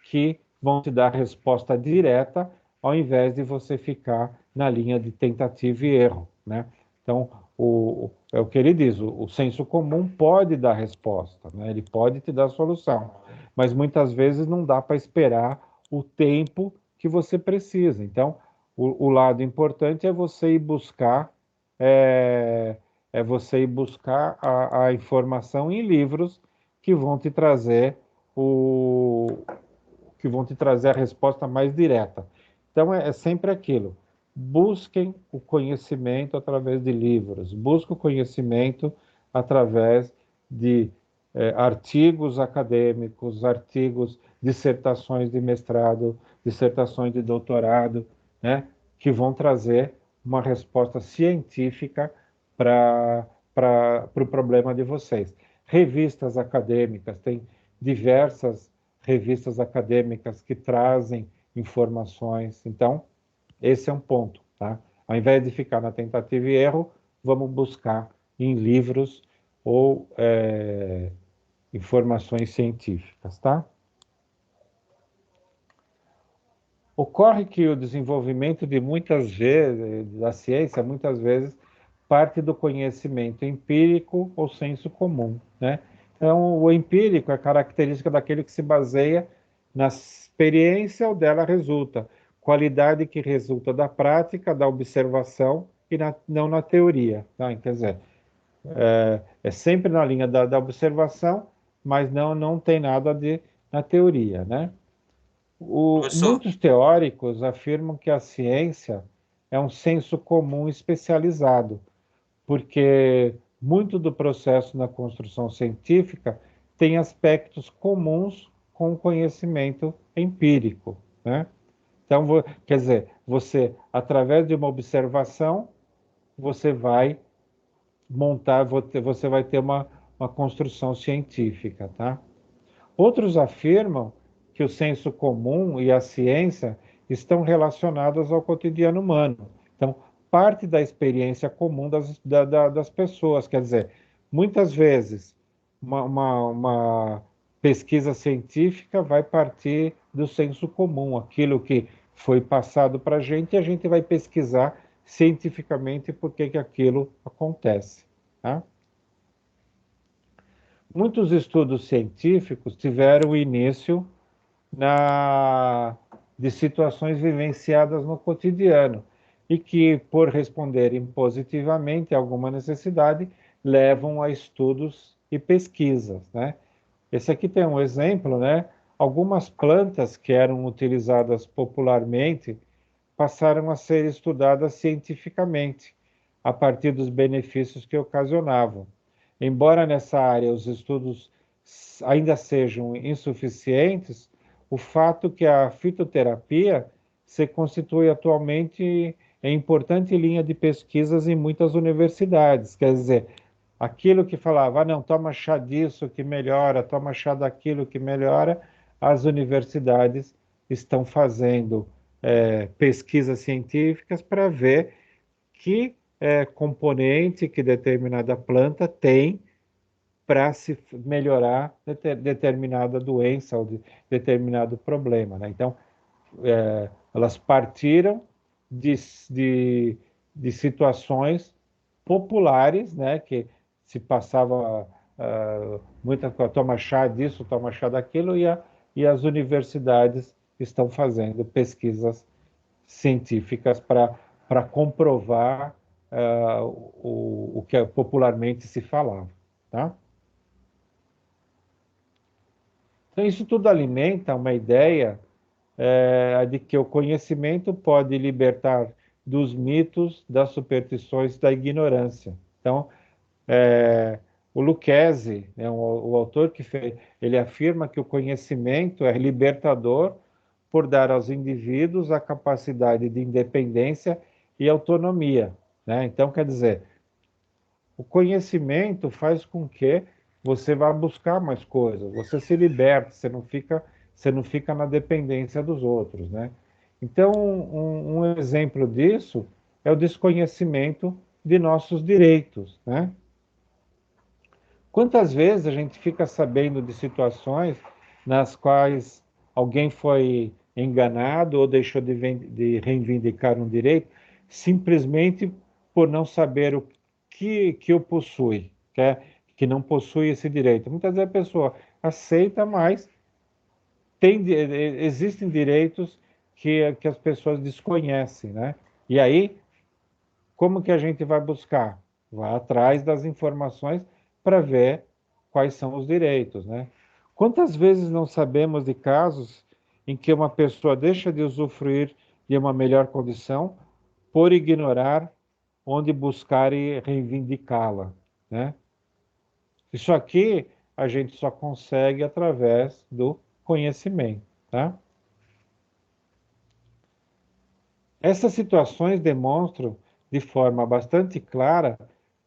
que vão te dar resposta direta, ao invés de você ficar na linha de tentativa e erro, né? Então, é o que ele diz, o senso comum pode dar resposta, né? Ele pode te dar solução, mas muitas vezes não dá para esperar o tempo que você precisa. Então, o lado importante é você ir buscar a informação em livros que vão te trazer a resposta mais direta. Então, é sempre aquilo. Busquem o conhecimento através de livros, busquem o conhecimento através de artigos acadêmicos, artigos, dissertações de mestrado, dissertações de doutorado, né, que vão trazer uma resposta científica para o problema de vocês. Revistas acadêmicas, tem diversas revistas acadêmicas que trazem informações. Então, esse é um ponto, tá? Ao invés de ficar na tentativa e erro, vamos buscar em livros ou informações científicas, tá? Ocorre que o desenvolvimento da ciência, muitas vezes, parte do conhecimento empírico ou senso comum, né? Então, o empírico é característica daquele que se baseia na experiência ou dela resulta, qualidade que resulta da prática, da observação e não na teoria, tá? Quer dizer, é sempre na linha da observação, mas não tem nada na teoria, né? Professor, Muitos teóricos afirmam que a ciência é um senso comum especializado, porque muito do processo na construção científica tem aspectos comuns com o conhecimento empírico, né? Então, quer dizer, através de uma observação, você vai você vai ter uma construção científica, tá? Outros afirmam que o senso comum e a ciência estão relacionados ao cotidiano humano. Então, parte da experiência comum das pessoas. Quer dizer, muitas vezes, uma pesquisa científica vai partir do senso comum, aquilo que foi passado para a gente vai pesquisar cientificamente por que aquilo acontece. Tá? Muitos estudos científicos tiveram início de situações vivenciadas no cotidiano e que, por responderem positivamente a alguma necessidade, levam a estudos e pesquisas, né? Esse aqui tem um exemplo, né? Algumas plantas que eram utilizadas popularmente passaram a ser estudadas cientificamente, a partir dos benefícios que ocasionavam. Embora nessa área os estudos ainda sejam insuficientes, o fato que a fitoterapia se constitui atualmente em importante linha de pesquisas em muitas universidades. Quer dizer, aquilo que falava, não, toma chá disso que melhora, toma chá daquilo que melhora, as universidades estão fazendo pesquisas científicas para ver que componente que determinada planta tem para se melhorar determinada doença ou determinado problema, né? Então, elas partiram de situações populares, né? Que se passava muita coisa, toma chá disso, toma chá daquilo, e as universidades estão fazendo pesquisas científicas para para comprovar o que popularmente se falava, tá? Então, isso tudo alimenta uma ideia de que o conhecimento pode libertar dos mitos, das superstições, da ignorância. Então, o Lucchesi, né, o autor que fez, ele afirma que o conhecimento é libertador por dar aos indivíduos a capacidade de independência e autonomia, né? Então, quer dizer, o conhecimento faz com que você vá buscar mais coisas, você se liberta, você não fica na dependência dos outros, né? Então, um exemplo disso é o desconhecimento de nossos direitos, né? Quantas vezes a gente fica sabendo de situações nas quais alguém foi enganado ou deixou de reivindicar um direito simplesmente por não saber o que o possui, que não possui esse direito. Muitas vezes a pessoa aceita, mas existem direitos que as pessoas desconhecem, né? E aí, como que a gente vai buscar? Vai atrás das informações para ver quais são os direitos, né? Quantas vezes não sabemos de casos em que uma pessoa deixa de usufruir de uma melhor condição por ignorar onde buscar e reivindicá-la, né? Isso aqui a gente só consegue através do conhecimento, tá? Essas situações demonstram de forma bastante clara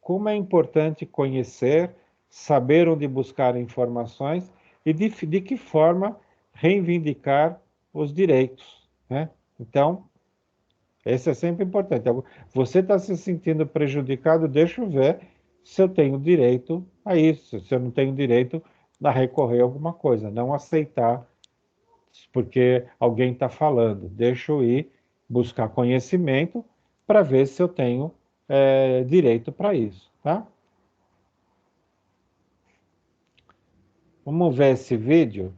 como é importante conhecer, saber onde buscar informações e de que forma reivindicar os direitos, né? Então, esse é sempre importante. Você está se sentindo prejudicado, deixa eu ver se eu tenho direito a isso, se eu não tenho direito a recorrer a alguma coisa, não aceitar porque alguém está falando. Deixa eu ir buscar conhecimento para ver se eu tenho direito para isso, tá? Vamos ver esse vídeo.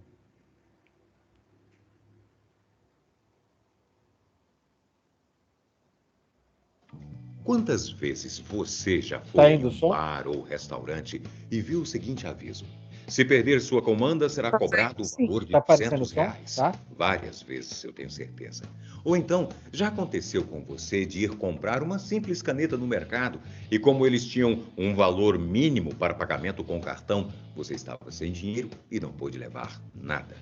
Quantas vezes você já Tá foi em indo o um som? bar ou restaurante e viu o seguinte aviso: se perder sua comanda, será cobrado o valor de Tá aparecendo o som? R$ 200. Tá? Várias vezes, eu tenho certeza. Ou então, já aconteceu com você de ir comprar uma simples caneta no mercado e, como eles tinham um valor mínimo para pagamento com cartão, você estava sem dinheiro e não pôde levar nada.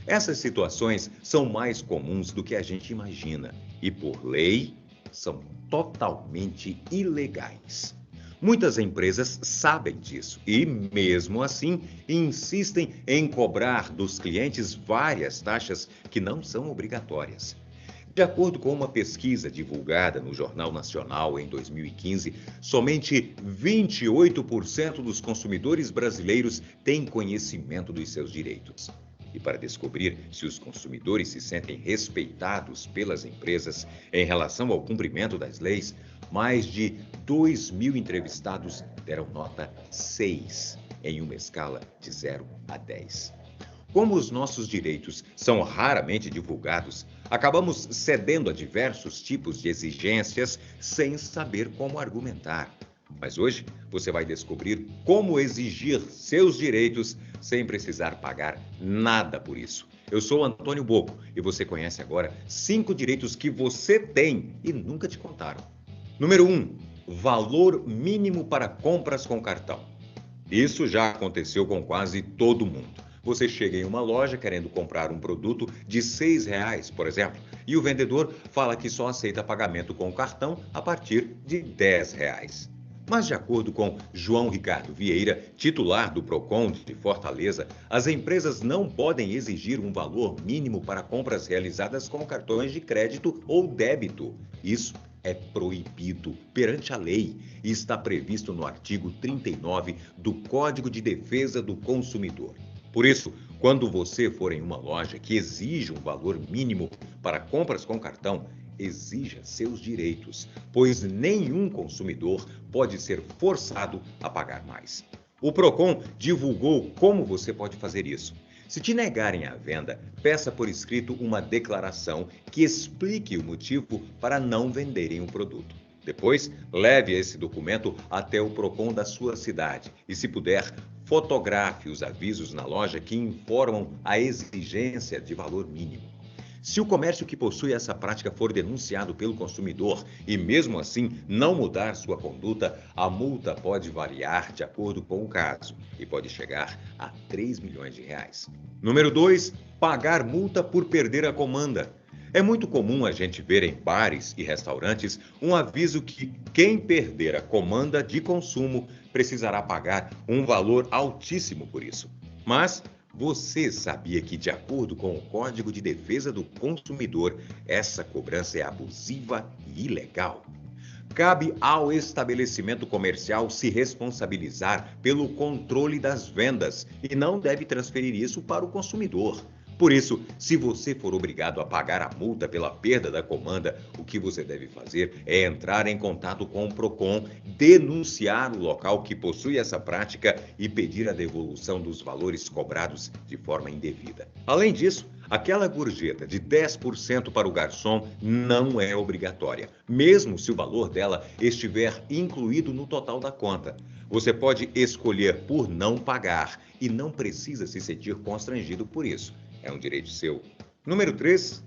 Essas situações são mais comuns do que a gente imagina e, por lei, são totalmente ilegais. Muitas empresas sabem disso e, mesmo assim, insistem em cobrar dos clientes várias taxas que não são obrigatórias. De acordo com uma pesquisa divulgada no Jornal Nacional em 2015, somente 28% dos consumidores brasileiros têm conhecimento dos seus direitos. E para descobrir se os consumidores se sentem respeitados pelas empresas em relação ao cumprimento das leis, mais de 2.000 entrevistados deram nota 6, em uma escala de 0 a 10. Como os nossos direitos são raramente divulgados, acabamos cedendo a diversos tipos de exigências sem saber como argumentar. Mas hoje você vai descobrir como exigir seus direitos sem precisar pagar nada por isso. Eu sou Antônio Bocco e você conhece agora 5 direitos que você tem e nunca te contaram. Número 1. Valor mínimo para compras com cartão. Isso já aconteceu com quase todo mundo. Você chega em uma loja querendo comprar um produto de R$6, por exemplo, e o vendedor fala que só aceita pagamento com cartão a partir de R$10. Mas, de acordo com João Ricardo Vieira, titular do Procon de Fortaleza, as empresas não podem exigir um valor mínimo para compras realizadas com cartões de crédito ou débito. Isso é proibido perante a lei e está previsto no artigo 39 do Código de Defesa do Consumidor. Por isso, quando você for em uma loja que exige um valor mínimo para compras com cartão, exija seus direitos, pois nenhum consumidor pode ser forçado a pagar mais. O Procon divulgou como você pode fazer isso. Se te negarem a venda, peça por escrito uma declaração que explique o motivo para não venderem o produto. Depois, leve esse documento até o PROCON da sua cidade e, se puder, fotografe os avisos na loja que informam a exigência de valor mínimo. Se o comércio que possui essa prática for denunciado pelo consumidor e mesmo assim não mudar sua conduta, a multa pode variar de acordo com o caso e pode chegar a R$ 3 milhões. Número 2, pagar multa por perder a comanda. É muito comum a gente ver em bares e restaurantes um aviso que quem perder a comanda de consumo precisará pagar um valor altíssimo por isso. Mas você sabia que, de acordo com o Código de Defesa do Consumidor, essa cobrança é abusiva e ilegal? Cabe ao estabelecimento comercial se responsabilizar pelo controle das vendas e não deve transferir isso para o consumidor. Por isso, se você for obrigado a pagar a multa pela perda da comanda, o que você deve fazer é entrar em contato com o PROCON, denunciar o local que possui essa prática e pedir a devolução dos valores cobrados de forma indevida. Além disso, aquela gorjeta de 10% para o garçom não é obrigatória, mesmo se o valor dela estiver incluído no total da conta. Você pode escolher por não pagar e não precisa se sentir constrangido por isso. É um direito seu. Número 3,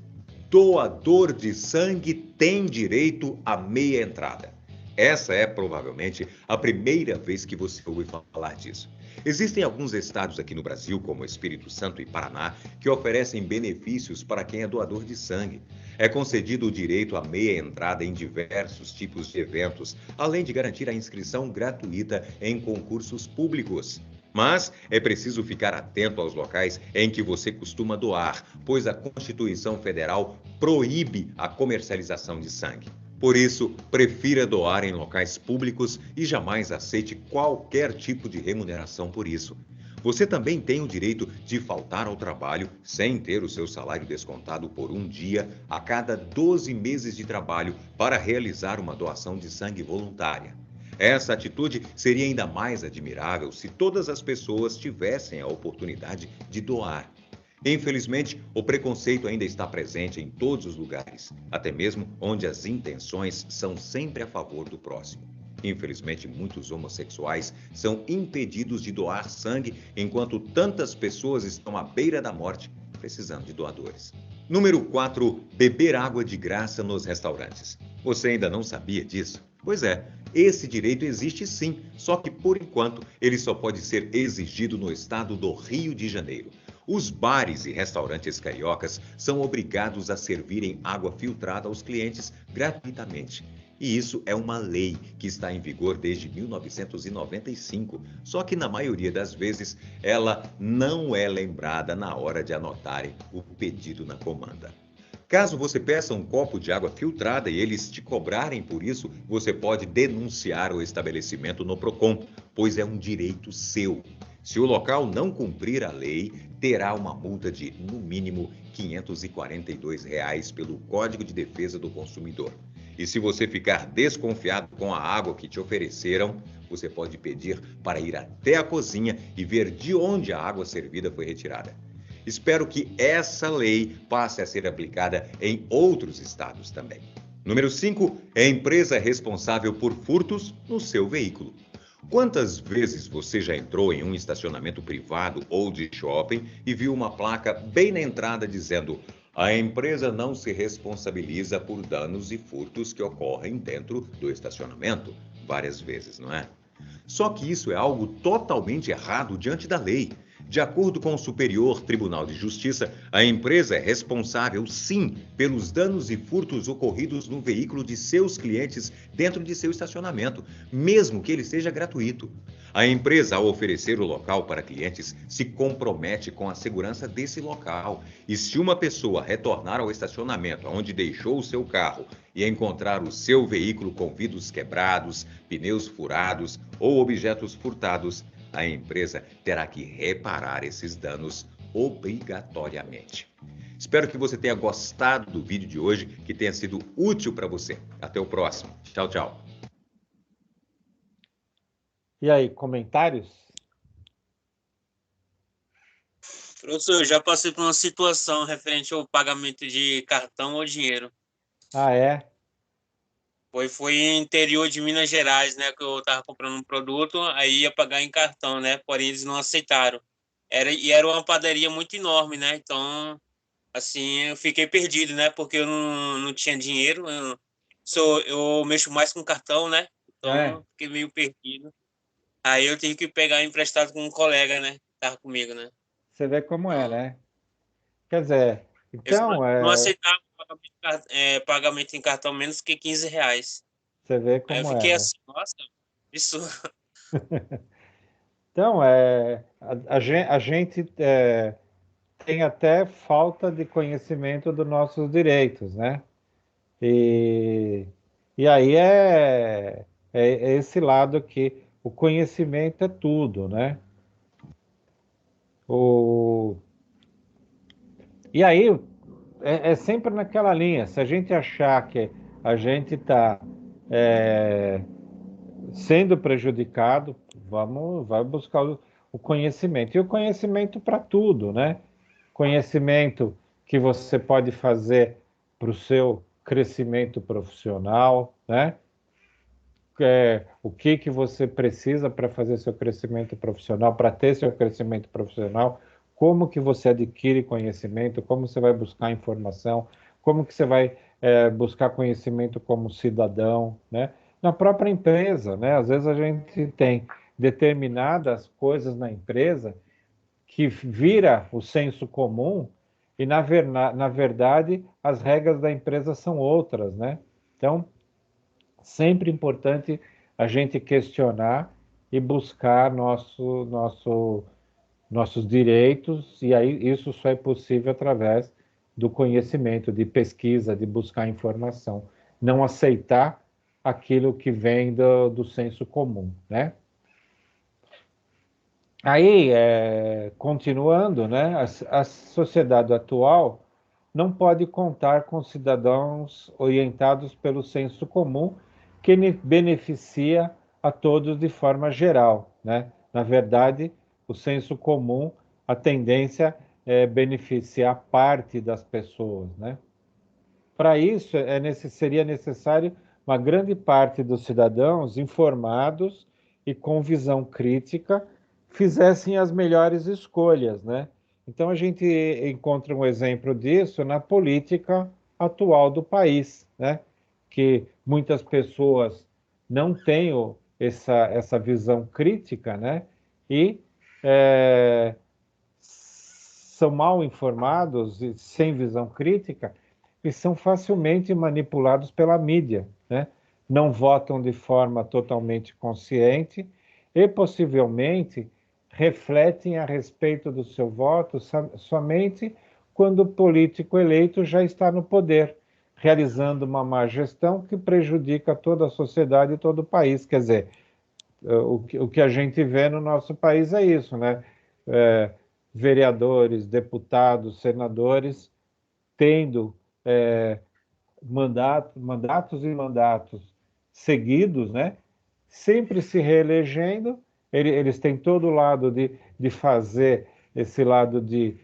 doador de sangue tem direito à meia entrada. Essa é provavelmente a primeira vez que você ouve falar disso. Existem alguns estados aqui no Brasil, como Espírito Santo e Paraná, que oferecem benefícios para quem é doador de sangue. É concedido o direito à meia entrada em diversos tipos de eventos, além de garantir a inscrição gratuita em concursos públicos. Mas é preciso ficar atento aos locais em que você costuma doar, pois a Constituição Federal proíbe a comercialização de sangue. Por isso, prefira doar em locais públicos e jamais aceite qualquer tipo de remuneração por isso. Você também tem o direito de faltar ao trabalho sem ter o seu salário descontado por um dia a cada 12 meses de trabalho para realizar uma doação de sangue voluntária. Essa atitude seria ainda mais admirável se todas as pessoas tivessem a oportunidade de doar. Infelizmente, o preconceito ainda está presente em todos os lugares, até mesmo onde as intenções são sempre a favor do próximo. Infelizmente, muitos homossexuais são impedidos de doar sangue, enquanto tantas pessoas estão à beira da morte, precisando de doadores. Número 4, beber água de graça nos restaurantes. Você ainda não sabia disso? Pois é, esse direito existe sim, só que por enquanto ele só pode ser exigido no estado do Rio de Janeiro. Os bares e restaurantes cariocas são obrigados a servirem água filtrada aos clientes gratuitamente. E isso é uma lei que está em vigor desde 1995, só que na maioria das vezes ela não é lembrada na hora de anotarem o pedido na comanda. Caso você peça um copo de água filtrada e eles te cobrarem por isso, você pode denunciar o estabelecimento no PROCON, pois é um direito seu. Se o local não cumprir a lei, terá uma multa de, no mínimo, R$ 542 pelo Código de Defesa do Consumidor. E se você ficar desconfiado com a água que te ofereceram, você pode pedir para ir até a cozinha e ver de onde a água servida foi retirada. Espero que essa lei passe a ser aplicada em outros estados também. Número 5, é a empresa responsável por furtos no seu veículo. Quantas vezes você já entrou em um estacionamento privado ou de shopping e viu uma placa bem na entrada dizendo: a empresa não se responsabiliza por danos e furtos que ocorrem dentro do estacionamento? Várias vezes, não é? Só que isso é algo totalmente errado diante da lei. De acordo com o Superior Tribunal de Justiça, a empresa é responsável, sim, pelos danos e furtos ocorridos no veículo de seus clientes dentro de seu estacionamento, mesmo que ele seja gratuito. A empresa, ao oferecer o local para clientes, se compromete com a segurança desse local. E se uma pessoa retornar ao estacionamento onde deixou o seu carro e encontrar o seu veículo com vidros quebrados, pneus furados ou objetos furtados, a empresa terá que reparar esses danos obrigatoriamente. Espero que você tenha gostado do vídeo de hoje, que tenha sido útil para você. Até o próximo. Tchau, tchau. E aí, comentários? Professor, eu já passei por uma situação referente ao pagamento de cartão ou dinheiro. Ah, é? Foi em interior de Minas Gerais, né? Que eu estava comprando um produto, aí ia pagar em cartão, né? Porém, eles não aceitaram. Era uma padaria muito enorme, né? Então, assim, eu fiquei perdido, né? Porque eu não tinha dinheiro. Eu mexo mais com cartão, né? É. Então, fiquei meio perdido. Aí eu tive que pegar emprestado com um colega, né? Que tava comigo, né? Você vê como é, Então, né? Quer dizer, eles então, não aceitavam pagamento em cartão menos que R$ 15. você vê Aí eu como é, fiquei né? assim, nossa, isso. Então, a gente tem até falta de conhecimento dos nossos direitos, né? E, e aí é esse lado que o conhecimento é tudo, né? O, e aí é sempre naquela linha. Se a gente achar que a gente está sendo prejudicado, vai buscar o conhecimento. E o conhecimento para tudo, né? Conhecimento que você pode fazer para o seu crescimento profissional, né? O que que você precisa para fazer seu crescimento profissional, para ter seu crescimento profissional, como que você adquire conhecimento, como você vai buscar informação, como que você vai buscar conhecimento como cidadão, né? Na própria empresa, né? Às vezes a gente tem determinadas coisas na empresa que vira o senso comum e na verdade as regras da empresa são outras, né? Então sempre importante a gente questionar e buscar nossos direitos, e aí isso só é possível através do conhecimento, de pesquisa, de buscar informação. Não aceitar aquilo que vem do senso comum, né? Aí, continuando, né, a sociedade atual não pode contar com cidadãos orientados pelo senso comum que beneficia a todos de forma geral, né? Na verdade, o senso comum, a tendência é beneficiar parte das pessoas, né? Para isso, seria necessário uma grande parte dos cidadãos informados e com visão crítica fizessem as melhores escolhas, né? Então, a gente encontra um exemplo disso na política atual do país, né? Que muitas pessoas não têm essa visão crítica, né? E é, são mal informados e sem visão crítica e são facilmente manipulados pela mídia, né? Não votam de forma totalmente consciente e possivelmente refletem a respeito do seu voto somente quando o político eleito já está no poder, realizando uma má gestão que prejudica toda a sociedade e todo o país. Quer dizer, o que a gente vê no nosso país é isso, né? É, vereadores, deputados, senadores tendo mandatos e mandatos seguidos, né? Sempre se reelegendo, eles têm todo o lado de fazer esse lado de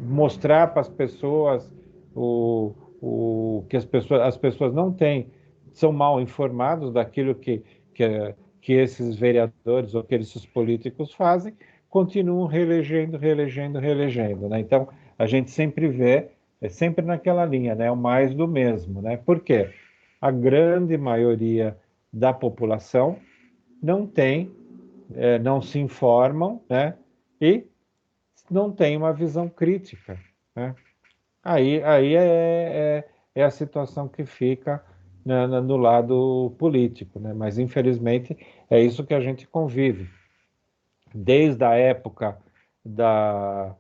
mostrar para as pessoas o que as pessoas não têm, são mal informados daquilo que esses vereadores ou que esses políticos fazem, continuam reelegendo, reelegendo, reelegendo, né? Então, a gente sempre vê, é sempre naquela linha, né? O mais do mesmo, né? Por quê? A grande maioria da população não tem, não se informam, né? E não tem uma visão crítica, né? Aí é a situação que fica no lado político, né? Mas infelizmente é isso que a gente convive. Desde a época da,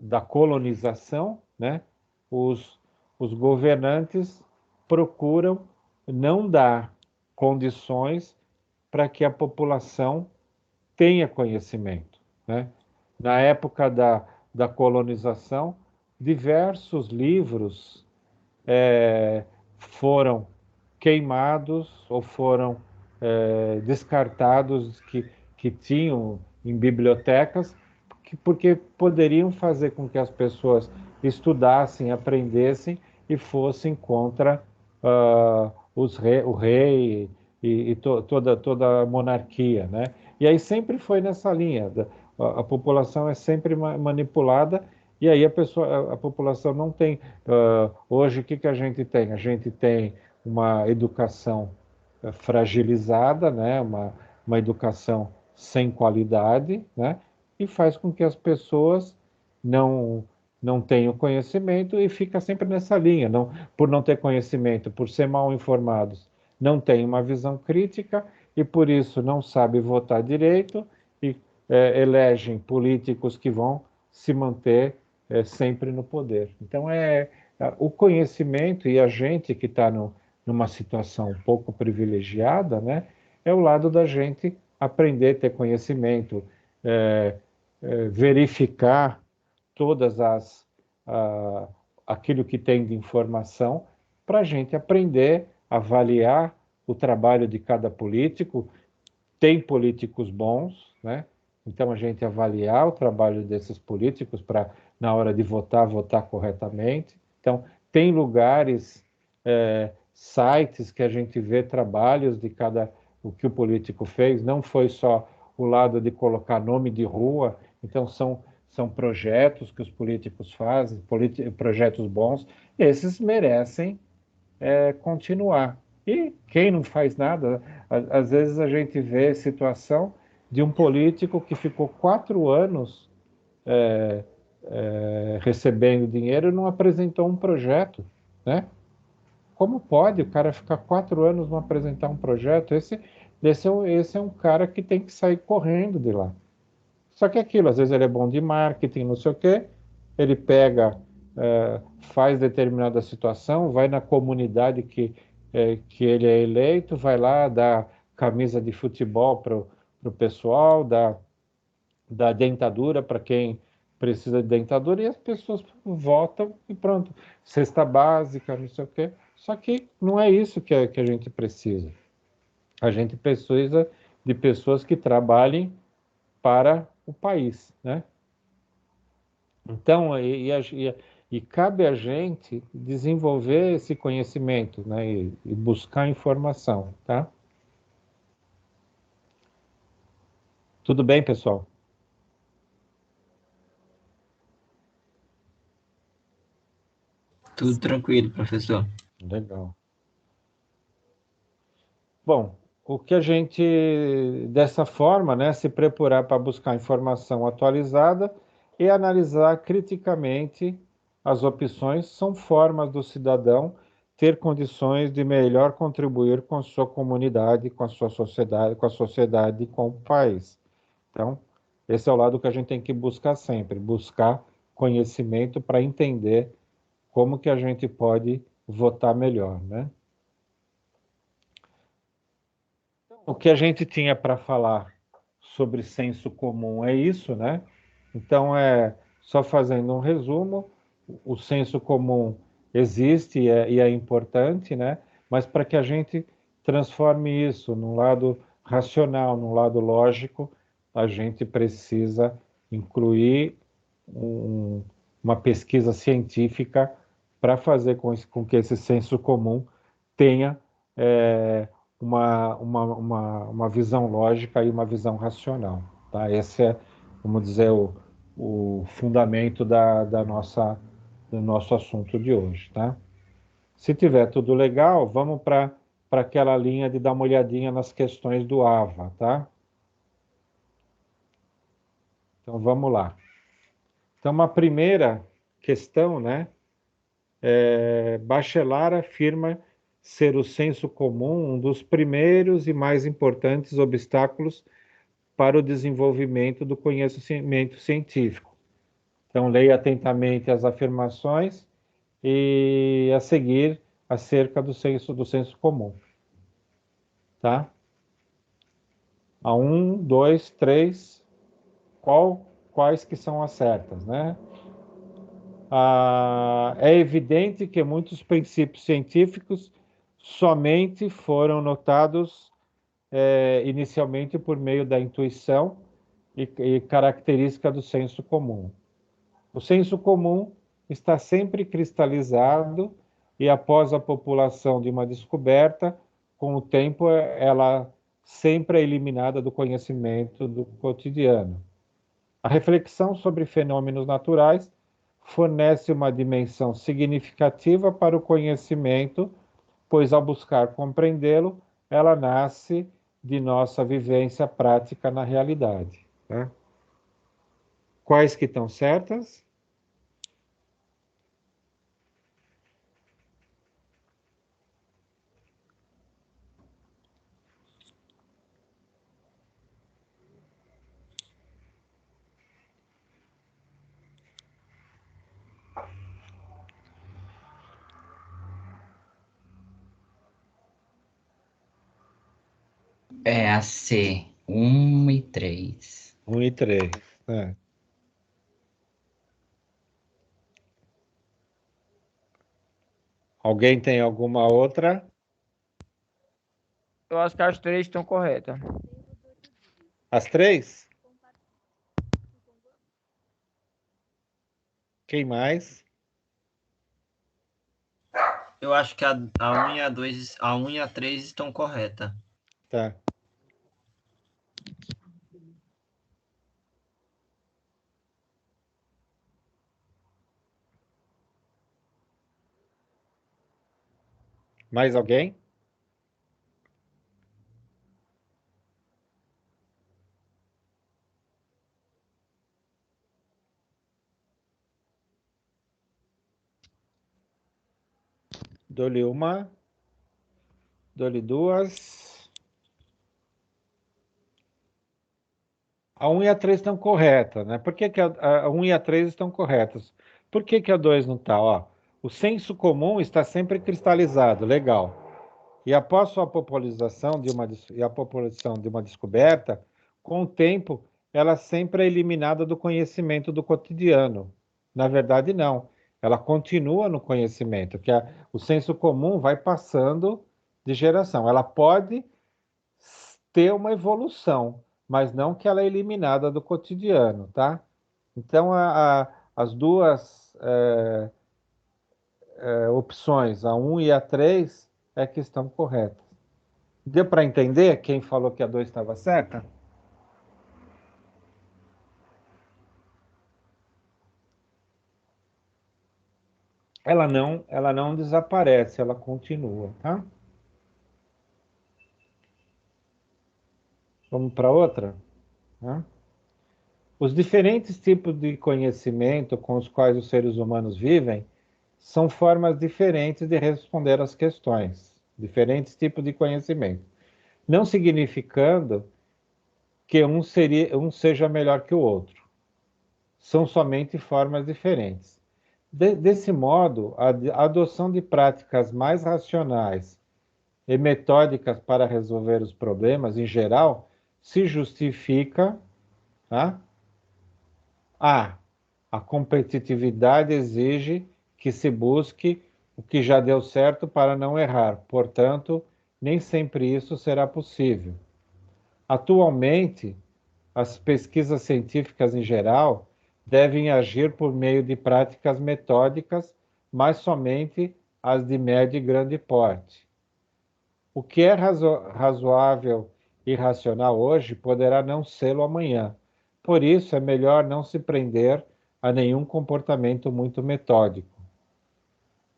da colonização, né? Os, os governantes procuram não dar condições para que a população tenha conhecimento, né? Na época da colonização, diversos livros foram queimados ou foram descartados que tinham em bibliotecas, porque poderiam fazer com que as pessoas estudassem, aprendessem e fossem contra o rei e toda a monarquia, né? E aí sempre foi nessa linha, a população é sempre manipulada e aí a população não tem... hoje, o que a gente tem? A gente tem uma educação fragilizada, né? Uma educação sem qualidade, né? E faz com que as pessoas não tenham conhecimento e fica sempre nessa linha, por não ter conhecimento, por ser mal informados, não tem uma visão crítica e por isso não sabe votar direito e elegem políticos que vão se manter sempre no poder. Então o conhecimento e a gente que está numa situação um pouco privilegiada, né, é o lado da gente aprender, ter conhecimento, verificar todas aquilo que tem de informação para a gente aprender, avaliar o trabalho de cada político. Tem políticos bons, né? Então a gente avaliar o trabalho desses políticos para, na hora de votar corretamente. Então tem lugares, sites que a gente vê trabalhos de o que o político fez, não foi só o lado de colocar nome de rua, então são projetos que os políticos fazem, projetos bons, esses merecem continuar. E quem não faz nada, às vezes a gente vê situação de um político que ficou 4 anos recebendo dinheiro e não apresentou um projeto, né? Como pode o cara ficar 4 anos não apresentar um projeto? Esse é um cara que tem que sair correndo de lá. Só que aquilo, às vezes ele é bom de marketing, não sei o quê, ele pega, faz determinada situação, vai na comunidade que ele é eleito, vai lá, dá camisa de futebol para o pessoal, dá dentadura para quem precisa de dentadura e as pessoas votam e pronto. Cesta básica, não sei o quê. Só que não é isso que a gente precisa. A gente precisa de pessoas que trabalhem para o país, né? Então, e cabe a gente desenvolver esse conhecimento, né? E buscar informação, tá? Tudo bem, pessoal? Tudo tranquilo, professor. Legal. Bom, o que a gente, dessa forma, né, se preparar para buscar informação atualizada e analisar criticamente as opções são formas do cidadão ter condições de melhor contribuir com a sua comunidade, com a sua sociedade e com o país. Então, esse é o lado que a gente tem que buscar sempre, buscar conhecimento para entender como que a gente pode votar melhor, né? O que a gente tinha para falar sobre senso comum é isso, né? Então, só fazendo um resumo, o senso comum existe e é importante, né? Mas para que a gente transforme isso num lado racional, num lado lógico, a gente precisa incluir uma pesquisa científica para fazer com que esse senso comum tenha uma visão lógica e uma visão racional. Tá? Esse é, vamos dizer, o fundamento do nosso assunto de hoje. Tá? Se tiver tudo legal, vamos para aquela linha de dar uma olhadinha nas questões do AVA. Tá? Então, vamos lá. Então, uma primeira questão, né? Bachelard afirma ser o senso comum um dos primeiros e mais importantes obstáculos para o desenvolvimento do conhecimento científico. Então, leia atentamente as afirmações e a seguir acerca do senso comum. Tá? A 1, 2, 3, quais que são as certas, né? É evidente que muitos princípios científicos somente foram notados inicialmente por meio da intuição e característica do senso comum. O senso comum está sempre cristalizado e após a população de uma descoberta, com o tempo ela sempre é eliminada do conhecimento do cotidiano. A reflexão sobre fenômenos naturais fornece uma dimensão significativa para o conhecimento, pois ao buscar compreendê-lo, ela nasce de nossa vivência prática na realidade. Tá? Quais que estão certas? É a C, 1 e 3. 1 e 3. É. Alguém tem alguma outra? Eu acho que as três estão corretas. As três? Quem mais? Eu acho que a 1 e a 2, a 1 e a 3 estão corretas. Tá. Mais alguém? Dou-lhe uma. Dou-lhe duas. A 1 e a 3 estão corretas, né? Por que a 1 e a 3 estão corretas? Por que a 2 não está? Ó, o senso comum está sempre cristalizado, legal. E após sua popularização e a população de uma descoberta, com o tempo, ela sempre é eliminada do conhecimento do cotidiano. Na verdade, não. Ela continua no conhecimento, o senso comum vai passando de geração. Ela pode ter uma evolução, mas não que ela é eliminada do cotidiano, tá? Então, as duas opções, a 1 e a 3, é que estão corretas. Deu para entender quem falou que a 2 estava certa? Ela não desaparece, ela continua, tá? Vamos para outra? Tá? Os diferentes tipos de conhecimento com os quais os seres humanos vivem são formas diferentes de responder às questões, diferentes tipos de conhecimento, não significando que um seja melhor que o outro. São somente formas diferentes. Desse modo, a adoção de práticas mais racionais e metódicas para resolver os problemas, em geral, se justifica. Tá? A competitividade exige que se busque o que já deu certo para não errar, portanto, nem sempre isso será possível. Atualmente, as pesquisas científicas em geral devem agir por meio de práticas metódicas, mas somente as de médio e grande porte. O que é razoável e racional hoje poderá não sê-lo amanhã. Por isso, é melhor não se prender a nenhum comportamento muito metódico.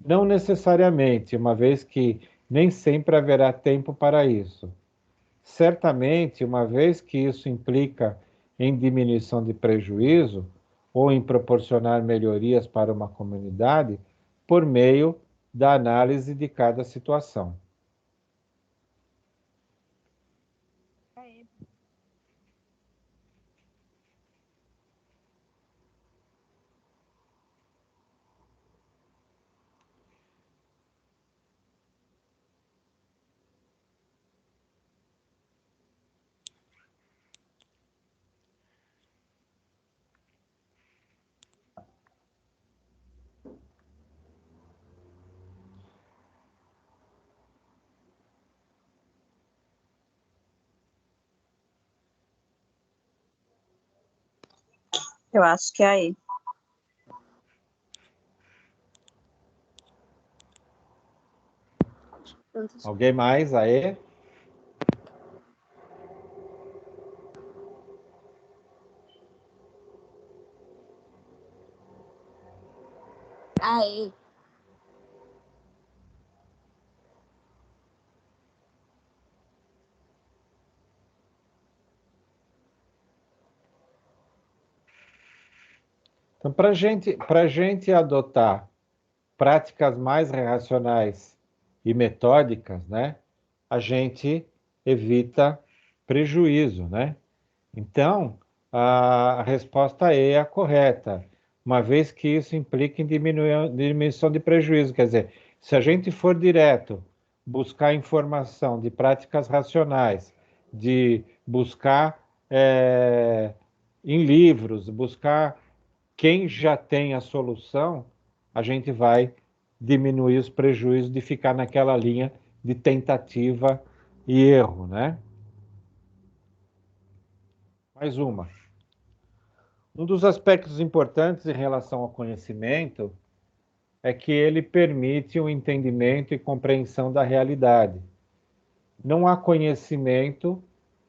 Não necessariamente, uma vez que nem sempre haverá tempo para isso. Certamente, uma vez que isso implica em diminuição de prejuízo ou em proporcionar melhorias para uma comunidade, por meio da análise de cada situação. Eu acho que é aí. Alguém mais? Aí? Aí. Então, para gente adotar práticas mais racionais e metódicas, né, a gente evita prejuízo, né? Então, a resposta E é a correta, uma vez que isso implica em diminuição de prejuízo. Quer dizer, se a gente for direto buscar informação de práticas racionais, de buscar em livros, buscar quem já tem a solução, a gente vai diminuir os prejuízos de ficar naquela linha de tentativa e erro, né? Mais uma. Um dos aspectos importantes em relação ao conhecimento é que ele permite o entendimento e compreensão da realidade. Não há conhecimento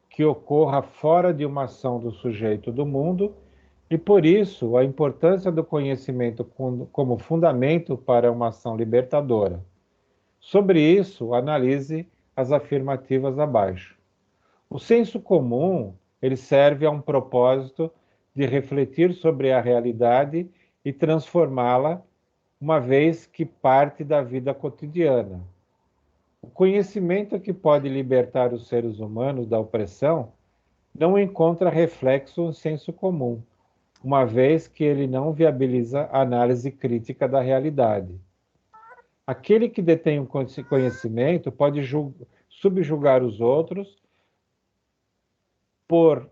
que ocorra fora de uma ação do sujeito do mundo, e por isso a importância do conhecimento como fundamento para uma ação libertadora. Sobre isso, analise as afirmativas abaixo. O senso comum, ele serve a um propósito de refletir sobre a realidade e transformá-la, uma vez que parte da vida cotidiana. O conhecimento que pode libertar os seres humanos da opressão não encontra reflexo no senso comum, uma vez que ele não viabiliza a análise crítica da realidade. Aquele que detém um conhecimento pode subjugar os outros por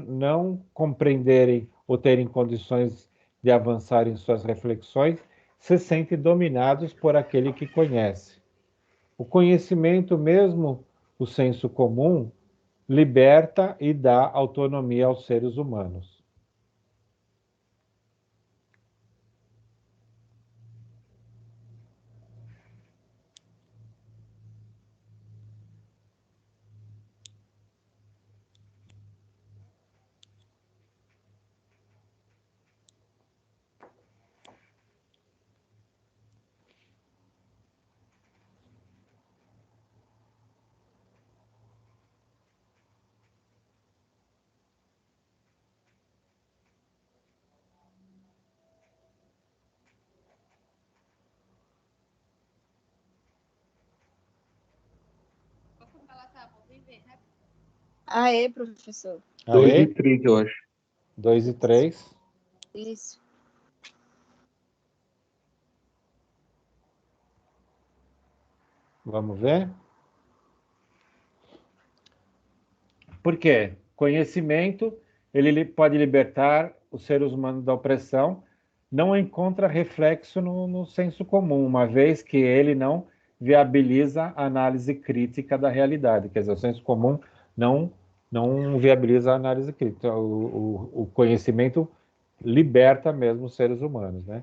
não compreenderem ou terem condições de avançar em suas reflexões, se sentem dominados por aquele que conhece. O conhecimento, mesmo o senso comum, liberta e dá autonomia aos seres humanos. Aê, professor. 2 e 3, eu acho. 2 e 3. Isso. Vamos ver? Por quê? Conhecimento, ele pode libertar os seres humanos da opressão, não encontra reflexo no senso comum, uma vez que ele não viabiliza a análise crítica da realidade. Quer dizer, o senso comum não viabiliza a análise crítica. O conhecimento liberta mesmo os seres humanos, né?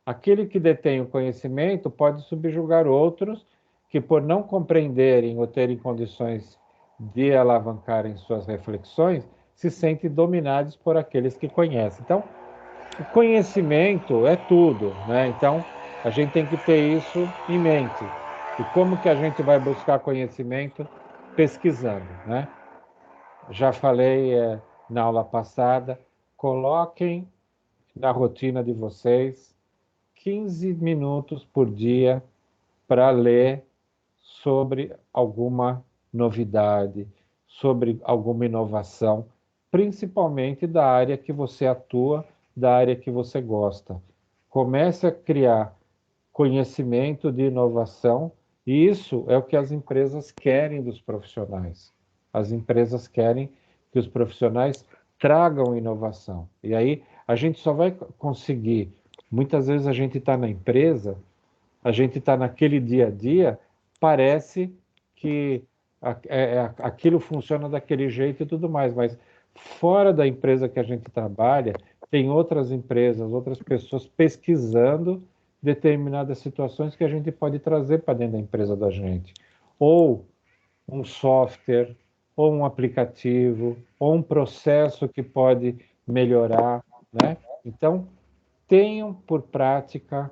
Aquele que detém o conhecimento pode subjugar outros que, por não compreenderem ou terem condições de alavancarem suas reflexões, se sentem dominados por aqueles que conhecem. Então, o conhecimento é tudo, né? Então, a gente tem que ter isso em mente. E como que a gente vai buscar conhecimento? Pesquisando, né? Já falei na aula passada, coloquem na rotina de vocês 15 minutos por dia para ler sobre alguma novidade, sobre alguma inovação, principalmente da área que você atua, da área que você gosta. Comece a criar conhecimento de inovação, e isso é o que as empresas querem dos profissionais. As empresas querem que os profissionais tragam inovação. E aí a gente só vai conseguir. Muitas vezes a gente está na empresa, a gente está naquele dia a dia, parece que aquilo funciona daquele jeito e tudo mais, mas Fora da empresa que a gente trabalha, tem outras empresas, outras pessoas pesquisando determinadas situações que a gente pode trazer para dentro da empresa da gente. Ou um software, ou um aplicativo, ou um processo que pode melhorar, né? Então, tenham por prática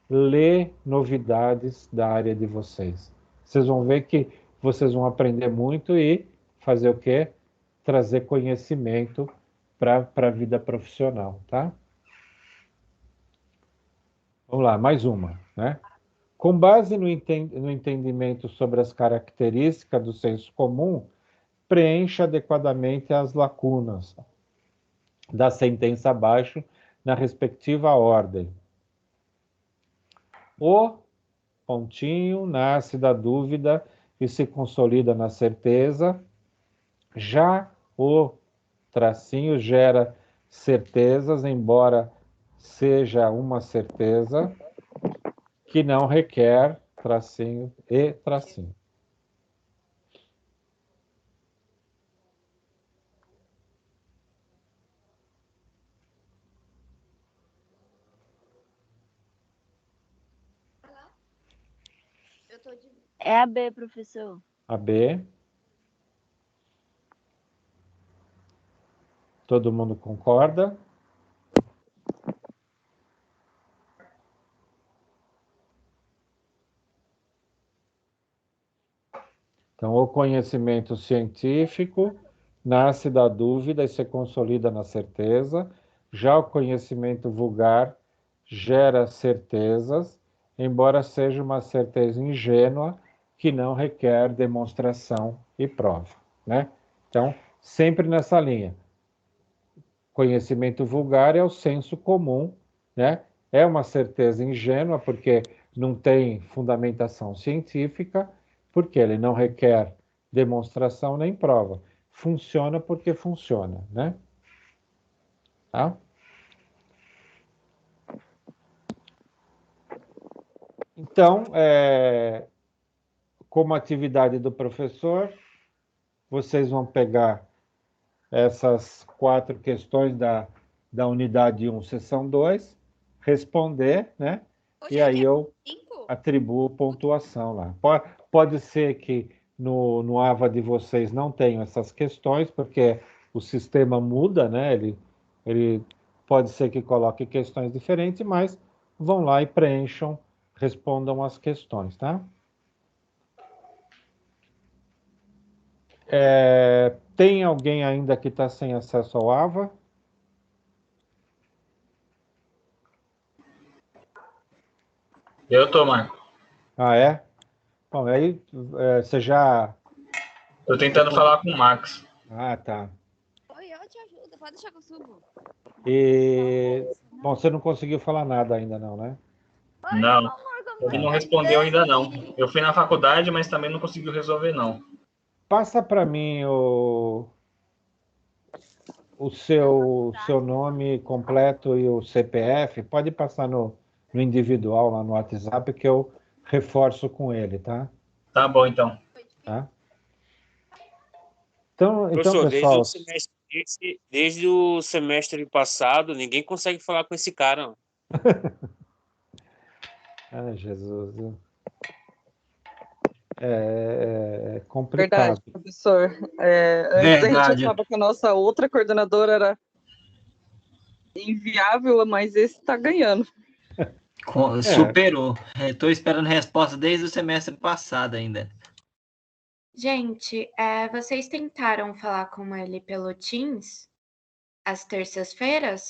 ler novidades da área de vocês. Vocês vão ver que vocês vão aprender muito e fazer o quê? Trazer conhecimento para a vida profissional, tá? Vamos lá, mais uma, né? Com base no entendimento sobre as características do senso comum, preencha adequadamente as lacunas da sentença abaixo na respectiva ordem. O pontinho nasce da dúvida e se consolida na certeza. Já o tracinho gera certezas, embora seja uma certeza que não requer tracinho e tracinho. É a B, professor. A B. Todo mundo concorda? Então, o conhecimento científico nasce da dúvida e se consolida na certeza. Já o conhecimento vulgar gera certezas, embora seja uma certeza ingênua que não requer demonstração e prova, né? Então, sempre nessa linha. Conhecimento vulgar é o senso comum, né? É uma certeza ingênua porque não tem fundamentação científica, porque ele não requer demonstração nem prova. Funciona porque funciona, né? Tá? Então, como atividade do professor, vocês vão pegar essas 4 questões da unidade 1, seção 2, responder, né? E aí eu atribuo pontuação lá. Pode ser que no AVA de vocês não tenham essas questões, porque o sistema muda, né? Ele pode ser que coloque questões diferentes, mas vão lá e preencham, respondam as questões, tá? Tem alguém ainda que está sem acesso ao AVA? Eu tô, Marco. Ah, é? Bom, aí você já... Tô tentando falar com o Max. Ah, tá. Oi, eu te ajudo. Pode deixar que eu subo. Bom, você não conseguiu falar nada ainda não, né? Não, ele não respondeu ainda não. Eu fui na faculdade, mas também não conseguiu resolver não. Passa para mim o seu nome completo e o CPF. Pode passar no individual lá no WhatsApp que eu reforço com ele, tá? Tá bom, então. Tá? Então, Professor, pessoal... desde o semestre passado, ninguém consegue falar com esse cara. Não. Ai, Jesus. É complicado. Verdade, professor. Antes a gente achava que a nossa outra coordenadora era inviável, mas esse está ganhando. Superou. Estou esperando resposta desde o semestre passado ainda. Gente, vocês tentaram falar com ele pelo Teams às terças-feiras?